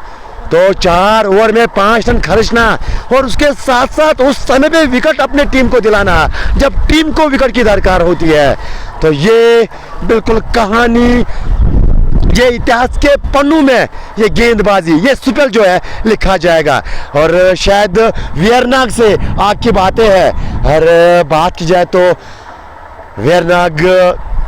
तो 4 ओवर में 5 रन खर्चना और उसके साथ साथ उस समय पे विकेट अपने टीम को दिलाना जब टीम को विकेट की दरकार होती है, तो ये बिल्कुल कहानी, ये इतिहास के पन्नों में ये गेंदबाजी, ये सुपल जो है लिखा जाएगा। और शायद वियरनाग से आकिब आते हैं, और बात की जाए तो वियरनाग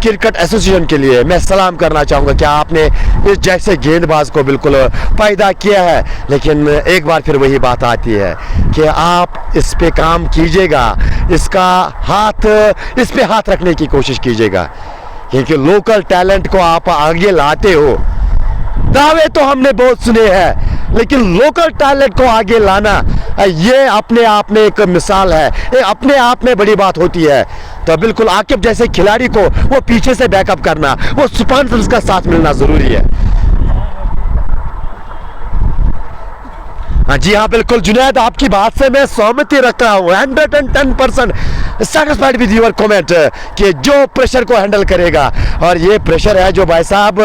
क्रिकेट एसोसिएशन के लिए मैं सलाम करना चाहूँगा कि आपने इस जैसे गेंदबाज को बिल्कुल पैदा किया है। लेकिन एक बार फिर वही बात आती है कि आप इस पे काम कीजिएगा, इसका हाथ, इस पे हाथ रखने की कोशिश कीजिएगा, क्योंकि लोकल टैलेंट को आप आगे लाते हो। दावे तो हमने बहुत सुने हैं, लेकिन लोकल टैलेंट को आगे लाना ये अपने आप में एक मिसाल है, ये अपने आप में बड़ी बात होती है। तो बिल्कुल आकिब जैसे खिलाड़ी को वो पीछे से बैकअप करना, वो स्पॉन्सर्स का साथ मिलना जरूरी है। हाँ जी हाँ बिल्कुल जुनैद, आपकी बात से मैं सहमति रखता हूँ 110% सेटिस्फाइड विद योर कमेंट कि जो प्रेशर को हैंडल करेगा, और ये प्रेशर है जो भाई साहब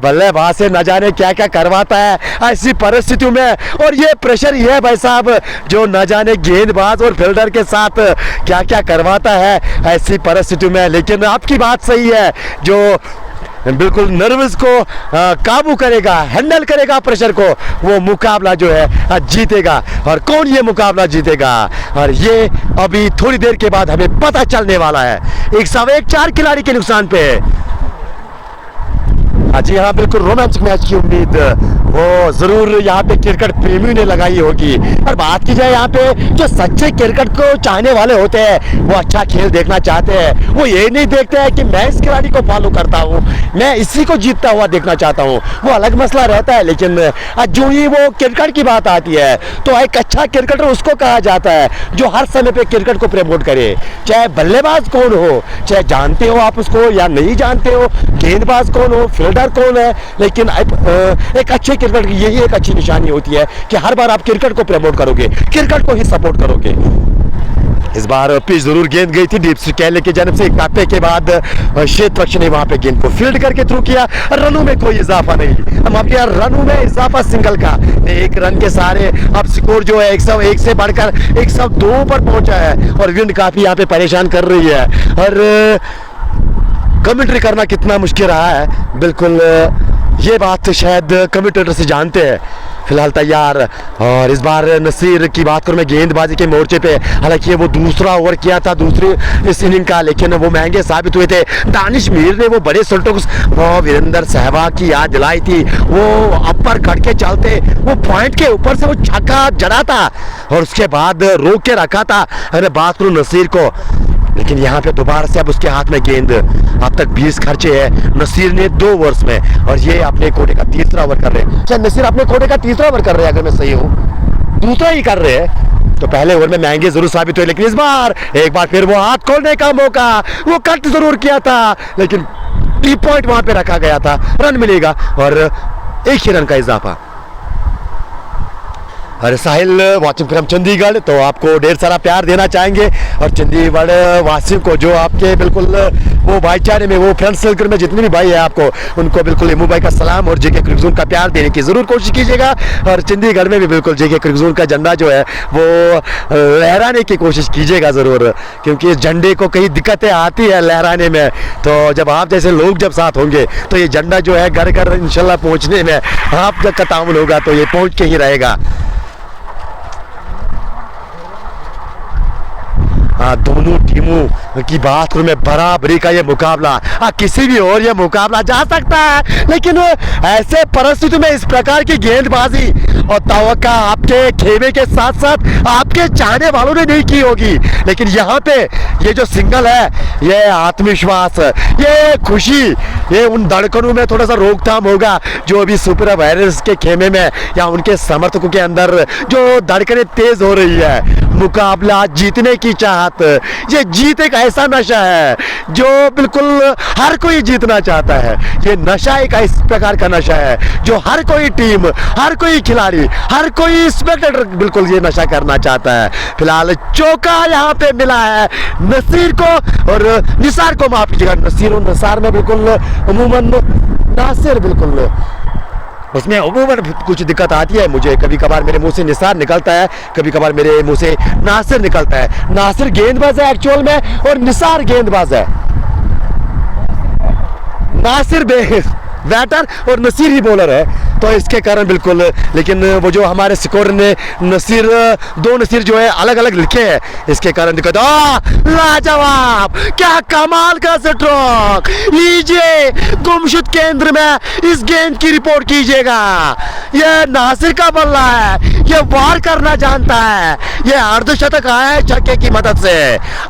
बल्लेबाज से न जाने क्या क्या करवाता है ऐसी परिस्थितियों में, और ये प्रेशर ही है भाई साहब जो न जाने गेंदबाज और फील्डर के साथ क्या क्या करवाता है ऐसी परिस्थितियों में। लेकिन आपकी बात सही है, जो बिल्कुल नर्वस को काबू करेगा, हैंडल करेगा प्रेशर को, वो मुकाबला जो है जीतेगा। और कौन ये मुकाबला जीतेगा, और ये अभी थोड़ी देर के बाद हमें पता चलने वाला है। 104 खिलाड़ी के नुकसान पे है। जी हाँ बिल्कुल, रोमांचक मैच की उम्मीद वो जरूर यहाँ पे क्रिकेट प्रेमियों ने लगाई होगी। और बात की जाए यहाँ पे जो सच्चे क्रिकेट को चाहने वाले होते हैं वो अच्छा खेल देखना चाहते हैं, वो ये नहीं देखते हैं कि मैं इस खिलाड़ी को फॉलो करता हूँ, मैं इसी को जीतता हुआ देखना चाहता हूँ, वो अलग मसला रहता है। लेकिन जो ही वो क्रिकेट की बात आती है तो एक अच्छा क्रिकेटर उसको कहा जाता है जो हर समय पे क्रिकेट को प्रमोट करे, चाहे बल्लेबाज कौन हो, चाहे जानते हो आप उसको या नहीं जानते हो, गेंदबाज कौन हो, फील्डर कौन है। लेकिन एक अच्छे क्रिकेट की यही एक अच्छी निशानी होती है कि हर बार आप क्रिकेट को प्रमोट करोगे, क्रिकेट को ही सपोर्ट करोगे। इस बार पिच जरूर गेंद गई थी डीप कैले की जानब से, एक कापे के बाद श्वेत पक्ष ने वहां पे गेंद को फील्ड करके थ्रू किया। रनों में कोई इजाफा नहीं, हम आपके यहाँ रनों में इजाफा सिंगल का, एक रन के सारे अब स्कोर जो है 101 से बढ़कर 102 पर पहुंचा है। और विंड काफी यहाँ पे परेशान कर रही है, और कमेंट्री करना कितना मुश्किल रहा है बिल्कुल ये बात शायद कमेंटेटर से जानते हैं। फिलहाल तैयार, और इस बार नसीर की बात करूं मैं गेंदबाजी के मोर्चे पे, हालांकि वो दूसरा ओवर किया था दूसरी इस इनिंग का, लेकिन वो महंगे साबित हुए थे। दानिश मीर ने वो बड़े शॉटों को वीरेंद्र सहवाग की याद दिलाई थी, वो अपर कट के चलते वो पॉइंट के ऊपर से वो छक्का जड़ा था और उसके बाद रोक के रखा था। अरे बात करूं नसीर को, लेकिन यहाँ पे दोबारा से अब उसके हाथ में गेंद, अब तक 20 खर्चे हैं नसीर ने 2 ओवर्स में, और ये अपने कोटे का तीसरा ओवर कर रहे हैं। अच्छा नसीर अपने कोटे का तीसरा ओवर कर रहे हैं, अगर मैं सही हूँ दूसरा ही कर रहे हैं, तो पहले ओवर में महंगे जरूर साबित हुए। लेकिन इस बार एक बार फिर वो हाथ खोलने का मौका, वो कट जरूर किया था लेकिन टी पॉइंट वहां पे रखा गया था, रन मिलेगा और एक ही रन का इजाफा। अरे साहिल वाचिंग फ्रॉम चंडीगढ़, तो आपको ढेर सारा प्यार देना चाहेंगे, और चंडीगढ़ वासियों को जो आपके बिल्कुल वो भाईचारे में, वो फ्रेंड सर्कल में जितने भी भाई है आपको, उनको बिल्कुल इमू भाई का सलाम और जेके क्रिक जोन का प्यार देने की जरूर कोशिश कीजिएगा। और चंडीगढ़ में भी बिल्कुल जेके क्रिक जोन का झंडा जो है वो लहराने की कोशिश कीजिएगा ज़रूर, क्योंकि इस झंडे को कई दिक्कतें आती है लहराने में, तो जब आप जैसे लोग जब साथ होंगे तो ये झंडा जो है घर घर इंशाल्लाह पहुँचने में आप जब का ताउन होगा तो ये पहुँच के ही रहेगा। दोनों टीमों की बात करूं मैं, बराबरी का ये मुकाबला किसी भी और ये मुकाबला जा सकता है, लेकिन ऐसे परिस्थिति में इस प्रकार की गेंदबाजी और तवक्का आपके खेमे के साथ साथ आपके चाहने वालों ने नहीं की होगी। लेकिन यहाँ पे ये जो सिंगल है, ये आत्मविश्वास, ये खुशी, ये उन धड़कनों में थोड़ा सा रोकथाम होगा जो अभी सुपर वायरस के खेमे में या उनके समर्थकों के अंदर जो धड़कनें तेज हो रही है। मुकाबला जीतने की चाहत, ये जीत एक ऐसा नशा है जो बिल्कुल हर कोई जीतना चाहता है। ये नशा एक इस प्रकार का नशा है जो हर कोई टीम, हर कोई खिलाड़ी, हर कोई स्पेक्टेटर बिल्कुल ये नशा करना चाहता है। फिलहाल चौका यहाँ पे मिला है नसीर को और निसार को, माफ कीजिएगा नसीर और निसार में बिल्कुल अमूमन नासिर बिल्कुल उसमें अमूमन कुछ दिक्कत आती है मुझे, कभी कभार मेरे मुंह से निसार निकलता है, कभी कभार मेरे मुंह से नासिर निकलता है। नासिर गेंदबाज है एक्चुअल में और निसार गेंदबाज है, नासिर बैटर और नसीर ही बॉलर है, तो इसके कारण बिल्कुल। लेकिन वो जो हमारे स्कोर ने नसीर, 2 नसीर जो है अलग अलग लिखे हैं, इसके कारण दिक्कत। लाजवाब, क्या कमाल का स्ट्रोक, लीजिए गुमशुद केंद्र में इस गेंद की रिपोर्ट कीजिएगा। ये नासिर का बल्ला है, ये वार करना जानता है, ये अर्धशतक आया है छक्के की मदद से,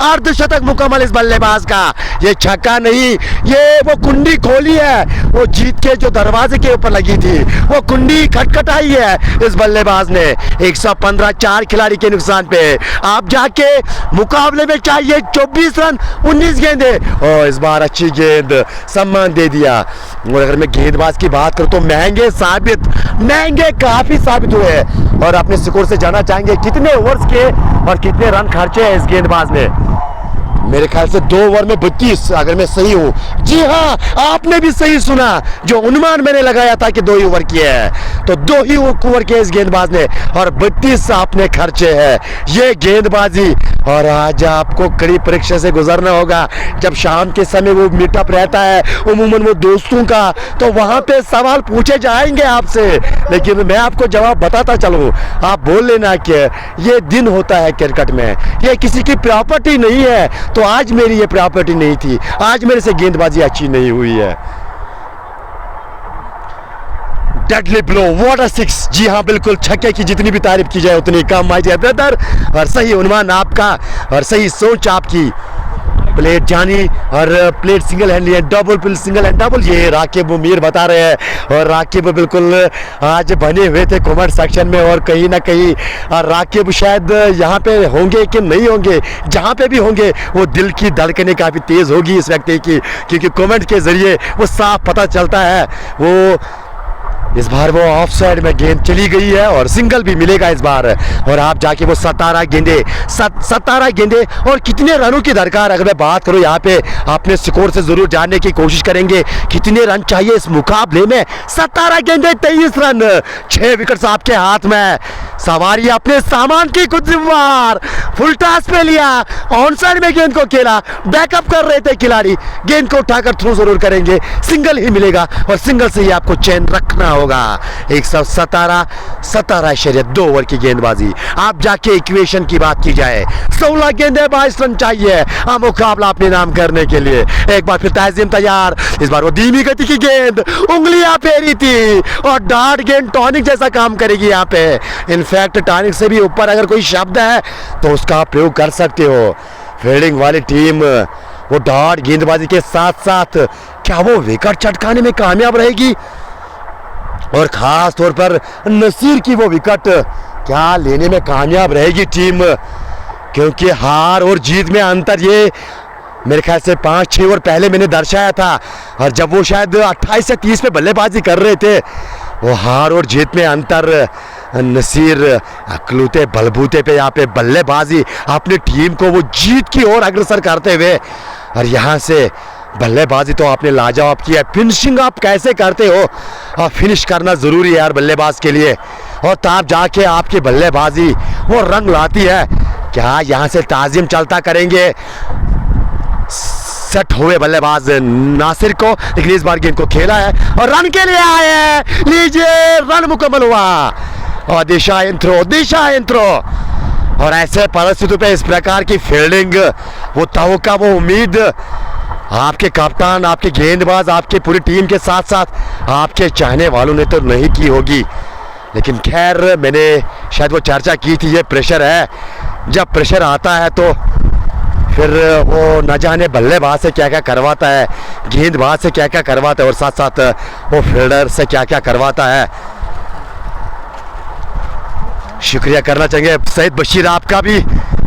अर्धशतक मुकम्मल इस बल्लेबाज का। ये छक्का नहीं, ये वो कुंडी खोली है, वो जीत के जो दरवाजे के ऊपर लगी थी वो कुंडी खटखटाई है इस बल्लेबाज ने। 115 4 खिलाड़ी के नुकसान पे आप जाके मुकाबले में चाहिए 24 रन 19 गेंदे, और इस बार अच्छी गेंद, सम्मान दे दिया। और अगर मैं गेंदबाज की बात करूं तो महंगे काफी साबित हुए, और अपने स्कोर से जाना चाहेंगे कितने ओवर्स के और कितने रन खर्चे हैं इस गेंदबाज ने। मेरे ख्याल से 2 ओवर में 32, अगर मैं सही हूँ। जी हाँ, आपने भी सही सुना, जो अनुमान मैंने लगाया था कि 2 ही ओवर किए हैं, तो 2 ही ओवर किए इस गेंदबाज ने और 32 आपने खर्चे हैं। ये गेंदबाजी, और आज आपको कड़ी परीक्षा से गुजरना होगा। जब शाम के समय वो मीटअप रहता है उमूमन वो दोस्तों का, तो वहाँ पे सवाल पूछे जाएंगे आपसे, लेकिन मैं आपको जवाब बताता चलूँ। आप बोल लेना कि ये दिन होता है क्रिकेट में, ये किसी की प्रॉपर्टी नहीं है, तो आज मेरी ये प्रॉपर्टी नहीं थी, आज मेरे से गेंदबाजी अच्छी नहीं हुई है। Deadly blow, what a six. जी हाँ, बिल्कुल, छक्के की जितनी भी तारीफ की जाए उतनी कम आई जाए ब्रदर। और सही अनुमान आपका और सही सोच आपकी। प्लेट जानी और प्लेट सिंगल हैंड लिए, double plate single hand double, ये राकिब मुमीर बता रहे हैं। और राकिब बिल्कुल आज बने हुए थे कमेंट सेक्शन में, और कहीं ना कहीं राकिब शायद यहाँ पे होंगे कि नहीं होंगे, जहाँ पे भी होंगे वो दिल की धड़कनें काफ़ी तेज़ होगी इस व्यक्ति की, क्योंकि कमेंट के ज़रिए वो साफ पता चलता है। वो इस बार वो ऑफ साइड में गेंद चली गई है और सिंगल भी मिलेगा इस बार। और आप जाके वो 17 गेंदे और कितने रनों की दरकार, अगर मैं बात करूं यहाँ पे अपने स्कोर से जरूर जानने की कोशिश करेंगे कितने रन चाहिए इस मुकाबले में। 17 गेंदे 23 रन, 6 विकेट्स आपके हाथ में। सवारी अपने सामान की खुद जिम्मेवार, फुल टॉस पे लिया, ऑन साइड में गेंद को खेला, बैकअप कर रहे थे खिलाड़ी, गेंद को उठाकर थ्रो जरूर करेंगे, सिंगल ही मिलेगा और सिंगल से ही आपको चैन रखना होगा। 117.2 ओवर की गेंदबाजी। आप जाके इक्वेशन की बात की जाए, 16 गेंदे 22 रन चाहिए मुकाबला अपने नाम करने के लिए। एक बार फिर ताजिम तैयार, इस बार वो धीमी गति की गेंद, उंगलियां फेरी थी और डार्ट गेंद टॉनिक जैसा काम करेगी यहाँ पे। इनफैक्ट टॉनिक से भी ऊपर अगर कोई शब्द है तो उसका आप प्रयोग कर सकते हो। फील्डिंग वाली टीम वो डार्ट गेंदबाजी के साथ साथ क्या वो विकेट चटकाने में कामयाब रहेगी, और खास तौर पर नसीर की वो विकेट क्या लेने में कामयाब रहेगी टीम, क्योंकि हार और जीत में अंतर ये मेरे ख्याल से 5-6 ओवर पहले मैंने दर्शाया था। और जब वो शायद 28 से 30 पे बल्लेबाजी कर रहे थे, वो हार और जीत में अंतर, नसीर अकलूते बलबूते पे यहाँ पे बल्लेबाजी अपनी टीम को वो जीत की ओर अग्रसर करते हुए, और यहाँ से बल्लेबाजी तो आपने लाजवाब किया। फिनिशिंग आप कैसे करते हो, और फिनिश करना ज़रूरी है यार बल्लेबाज के लिए, और तब जाके आपकी बल्लेबाजी वो रंग लाती है। क्या यहाँ से ताज़ीम चलता करेंगे सेट हुए बल्लेबाज नासिर को, लेकिन इस बार गेंद को खेला है और रन के लिए आए हैं। लीजिए, रन मुकम्मल हुआ और दिशा इंथ्रो। और ऐसे परिस्थितियों पे इस प्रकार की फील्डिंग, वो तवक्का, वो उम्मीद आपके कप्तान, आपके गेंदबाज, आपके पूरी टीम के साथ साथ आपके चाहने वालों ने तो नहीं की होगी। लेकिन खैर, मैंने शायद वो चर्चा की थी, ये प्रेशर है। जब प्रेशर आता है तो फिर वो न जाने बल्लेबाज से क्या क्या करवाता है, गेंदबाज से क्या क्या करवाता है, और साथ साथ वो फील्डर से क्या क्या करवाता है। शुक्रिया करना चाहेंगे सईद बशीर आपका भी,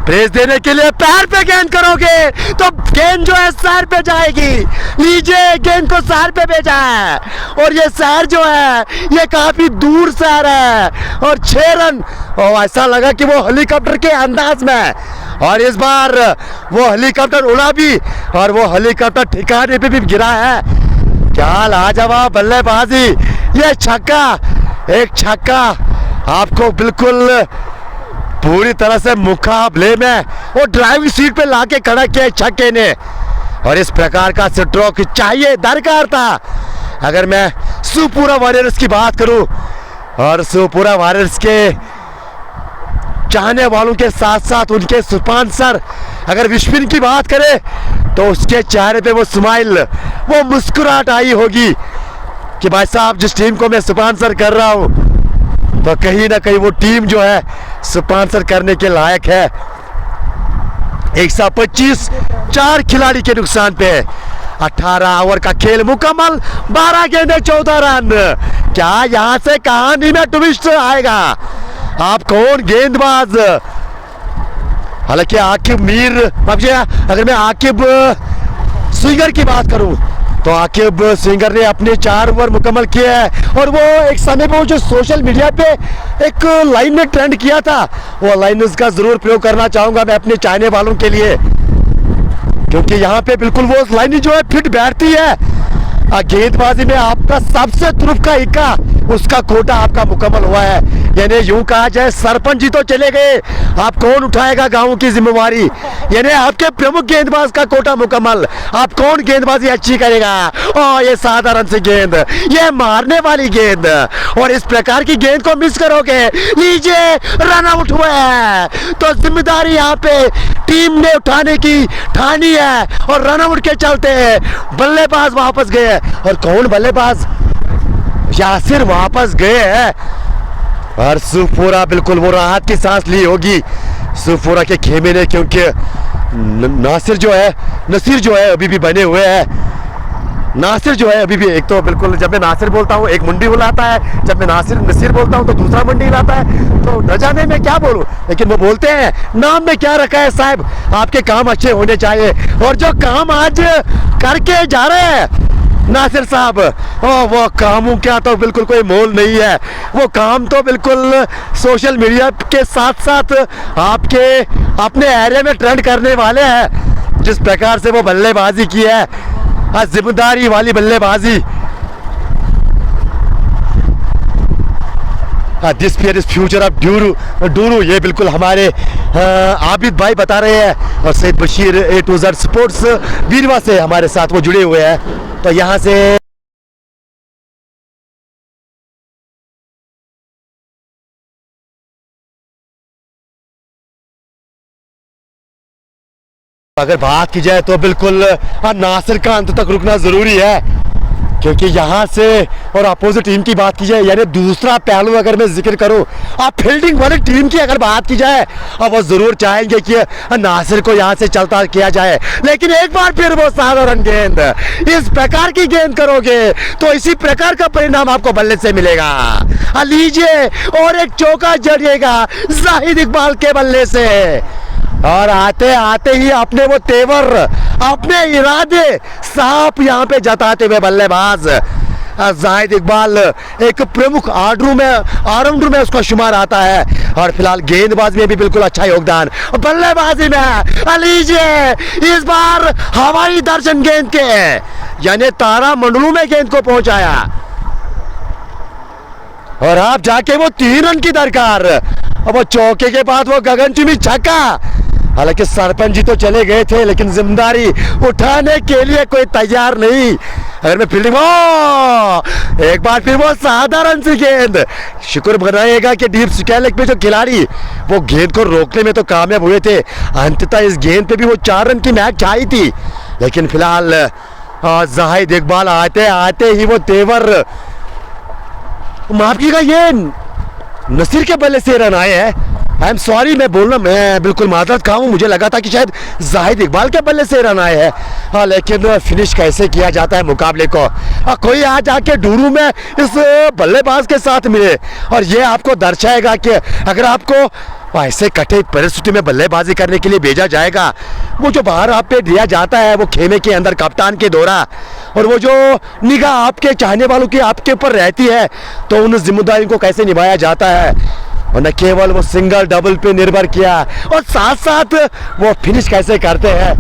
प्रेस देने के लिए। पैर पे गेंद करोगे तो गेंद जो है सर पे जाएगी। लीजिए, गेंद को सर पे भेजा है, और ये शहर जो है ये काफी दूर शहर है, और 6 रन, और ऐसा लगा कि वो हेलीकॉप्टर के अंदाज में, और इस बार वो हेलीकॉप्टर उड़ा भी और वो हेलीकॉप्टर ठिकाने पे भी गिरा है। क्या लाजवाब बल्लेबाजी, ये छक्का, एक छक्का आपको बिल्कुल पूरी तरह से मुकाबले में वो ड्राइविंग सीट पे लाके खड़ा किया छक्के ने, और इस प्रकार का स्ट्रोक चाहिए, दरकार था। अगर मैं सुपुरा वॉरियर्स की बात करूं, और सुपुरा वॉरियर्स के चाहने वालों के साथ साथ उनके स्पॉन्सर अगर विश्विन की बात करें, तो उसके चेहरे पे वो स्माइल, वो मुस्कुराहट आई होगी कि भाई साहब, जिस टीम को मैं स्पॉन्सर कर रहा हूं, तो कहीं ना कहीं वो टीम जो है स्पॉन्सर करने के लायक है। 125, 4 खिलाड़ी के नुकसान पे 18 ओवर का खेल मुकम्मल, 12 गेंदे 14 रन। क्या यहां से कहानी में ट्विस्ट आएगा? आप कौन गेंदबाज? हालांकि आकिब मीर, अगर मैं आकिब स्विंगर की बात करूं तो आकिब सिंगर ने अपने 4 ओवर मुकम्मल किए हैं और वो एक समय पे वो जो सोशल मीडिया पे एक लाइन में ट्रेंड किया था, वो लाइन उसका ज़रूर प्रयोग करना चाहूँगा मैं अपने चाहने वालों के लिए, क्योंकि यहाँ पे बिल्कुल वो लाइन जो है फिट बैठती है। गेंदबाजी में आपका सबसे तुरुफ का इक्का, उसका कोटा आपका मुकम्मल हुआ है। यानी यूं कहा जाए सरपंच जी तो चले गए, आप कौन उठाएगा गांव की जिम्मेवारी। यानी आपके प्रमुख गेंदबाज का कोटा मुकम्मल, आप कौन गेंदबाजी अच्छी करेगा। और ये साधारण सी गेंद, ये मारने वाली गेंद, और इस प्रकार की गेंद को मिस करोगे, लीजिए रन आउट हुआ है। तो जिम्मेदारी यहाँ पे टीम ने उठाने की ठानी है और रन आउट के चलते बल्लेबाज वापस गए। और कौन बल्लेबाज, यासिर वापस गए हैं। और सुफोरा बिल्कुल वो राहत की सांस ली होगी सुफोरा के खेमे ने, क्योंकि नासिर जो है अभी भी बने हुए हैं। नासिर जो है अभी भी, एक तो बिल्कुल जब मैं नासिर बोलता हूँ एक मुंडी बुलाता है, जब मैं नसीर बोलता हूँ तो दूसरा मुंडी हिलाता है। तो न जाने मैं क्या बोलूँ, लेकिन वो बोलते हैं नाम में क्या रखा है साहब, आपके काम अच्छे होने चाहिए। और जो काम आज करके जा रहे हैं नासिर साहब, वो कामों क्या तो बिल्कुल कोई मोल नहीं है। वो काम तो बिल्कुल सोशल मीडिया के साथ साथ आपके अपने एरिया में ट्रेंड करने वाले हैं। जिस प्रकार से वो बल्लेबाजी की है, जिम्मेदारी वाली बल्लेबाजी। This player is future of Dooru, ये बिल्कुल हमारे आबिद भाई बता रहे हैं। और Syed Bashir A to Z sports Beerwah से हमारे साथ वो जुड़े हुए हैं। तो यहाँ से अगर बात की जाए तो बिल्कुल नासिर का अंत तक रुकना जरूरी है, क्योंकि यहाँ से और अपोजिट टीम की बात की जाए, यानी दूसरा पहलू अगर मैं जिक्र करूँ, आप फील्डिंग वाली टीम की अगर बात की जाए, अब वो जरूर चाहेंगे कि नासिर को यहाँ से चलता किया जाए। लेकिन एक बार फिर वो साधारण गेंद, इस प्रकार की गेंद करोगे तो इसी प्रकार का परिणाम आपको बल्ले से मिलेगा। लीजिए, और एक चौका जड़िएगा जाहिद इकबाल के बल्ले से। और आते आते ही अपने वो तेवर, अपने इरादे साफ यहाँ पे जताते हुए बल्लेबाज जाहिद इकबाल एक प्रमुख ऑलराउंडर में उसका शुमार आता है। और फिलहाल गेंदबाजी में भी बिल्कुल अच्छा योगदान, बल्लेबाजी में लीजिए इस बार हवाई दर्शन गेंद के, यानी तारा मंडलों में गेंद को पहुंचाया। और आप जाके वो 3 रन की दरकार, अब वो चौके के बाद वो गगनचुंबी छक्का। हालांकि सरपंच जी तो चले गए थे, लेकिन जिम्मेदारी उठाने के लिए कोई तैयार नहीं। अगर मैं फील्डिंग, एक बार फिर वो साधारण सी गेंद, शुक्र मनाइएगा कि डीप स्क्वायर पे जो खिलाड़ी वो गेंद को रोकने में तो कामयाब हुए थे। अंततः इस गेंद पे भी वो 4 रन की मैच आई थी। लेकिन फिलहाल जाहिद इकबाल आते आते ही वो तेवर, माफ कीजिएगा, ये नसीर के बल्ले से रन आए हैं। आई एम सॉरी, मैं बिल्कुल मादरत खाऊं, मुझे लगा था कि शायद जाहिद इकबाल के बल्ले से रन आए हैं। हाँ, लेकिन फिनिश कैसे किया जाता है मुकाबले को, कोई आज आके डूरू में इस बल्लेबाज के साथ मिले, और ये आपको दर्शाएगा कि अगर आपको ऐसे कठिन परिस्थिति में बल्लेबाजी करने के लिए भेजा जाएगा, वो जो बाहर आप पे दिया जाता है वो खेमे के अंदर कप्तान के दौरा, और वो जो निगाह आपके चाहने वालों की आपके ऊपर रहती है, तो उन जिम्मेदारियों को कैसे निभाया जाता है। और न केवल वो सिंगल डबल पे निर्भर किया, और साथ साथ वो फिनिश कैसे करते हैं,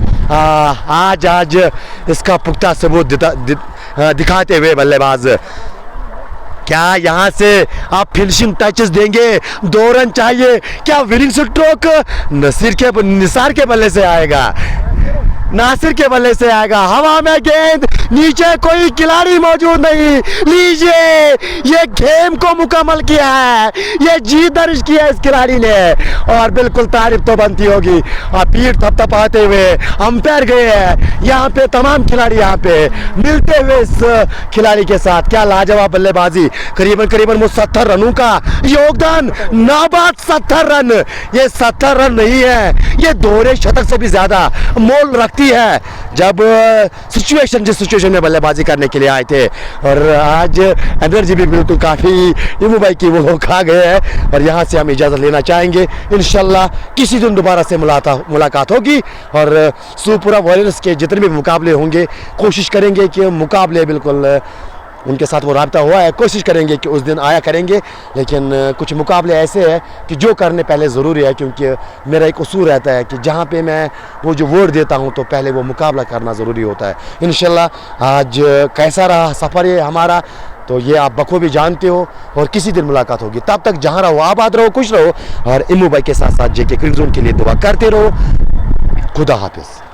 आज इसका पुख्ता सबूत दिखाते हुए बल्लेबाज। क्या यहाँ से आप फिनिशिंग टचेस देंगे, 2 रन चाहिए, क्या विनिंग स्ट्रोक निसार के बल्ले से आएगा, नासिर के बल्ले से आएगा। हवा में गेंद, नीचे कोई खिलाड़ी मौजूद नहीं। लीजिए, ये गेम को मुकम्मल किया है, ये जीत दर्ज किया है इस खिलाड़ी ने, और बिल्कुल तारीफ तो बनती होगी। और पीठ थपथपाते हुए अंपायर गए हैं यहाँ पे, तमाम खिलाड़ी यहाँ पे मिलते हुए इस खिलाड़ी के साथ। क्या लाजवाब बल्लेबाजी, करीबन वो 70 रनों का योगदान, नाबाद 70 रन। ये 70 रन नहीं है, ये दोहरे शतक से भी ज्यादा मोल रखते लगती है जब सिचुएशन जिस सिचुएशन में बल्लेबाजी करने के लिए आए थे। और आज एनर्जी भी बिल्कुल काफ़ी इमू भाई की वो खा गए हैं और यहाँ से हम इजाज़त लेना चाहेंगे। इंशाल्लाह किसी दिन दोबारा से मुलाकात होगी और सुपुरा वॉरियर्स के जितने भी मुकाबले होंगे कोशिश करेंगे कि मुकाबले बिल्कुल उनके साथ वो रब्ता हुआ है, कोशिश करेंगे कि उस दिन आया करेंगे। लेकिन कुछ मुकाबले ऐसे हैं कि जो करने पहले ज़रूरी है, क्योंकि मेरा एक उसूल रहता है कि जहाँ पे मैं वो जो वोट देता हूँ तो पहले वो मुकाबला करना ज़रूरी होता है। इंशाल्लाह आज कैसा रहा सफ़र ये हमारा तो ये आप बखूबी जानते हो और किसी दिन मुलाकात होगी। तब तक जहाँ रहो आबाद रहो, खुश रहो और इमू भाई के साथ साथ जेके क्रिक जोन के लिए दुआ करते रहो। खुदा हाफिज़।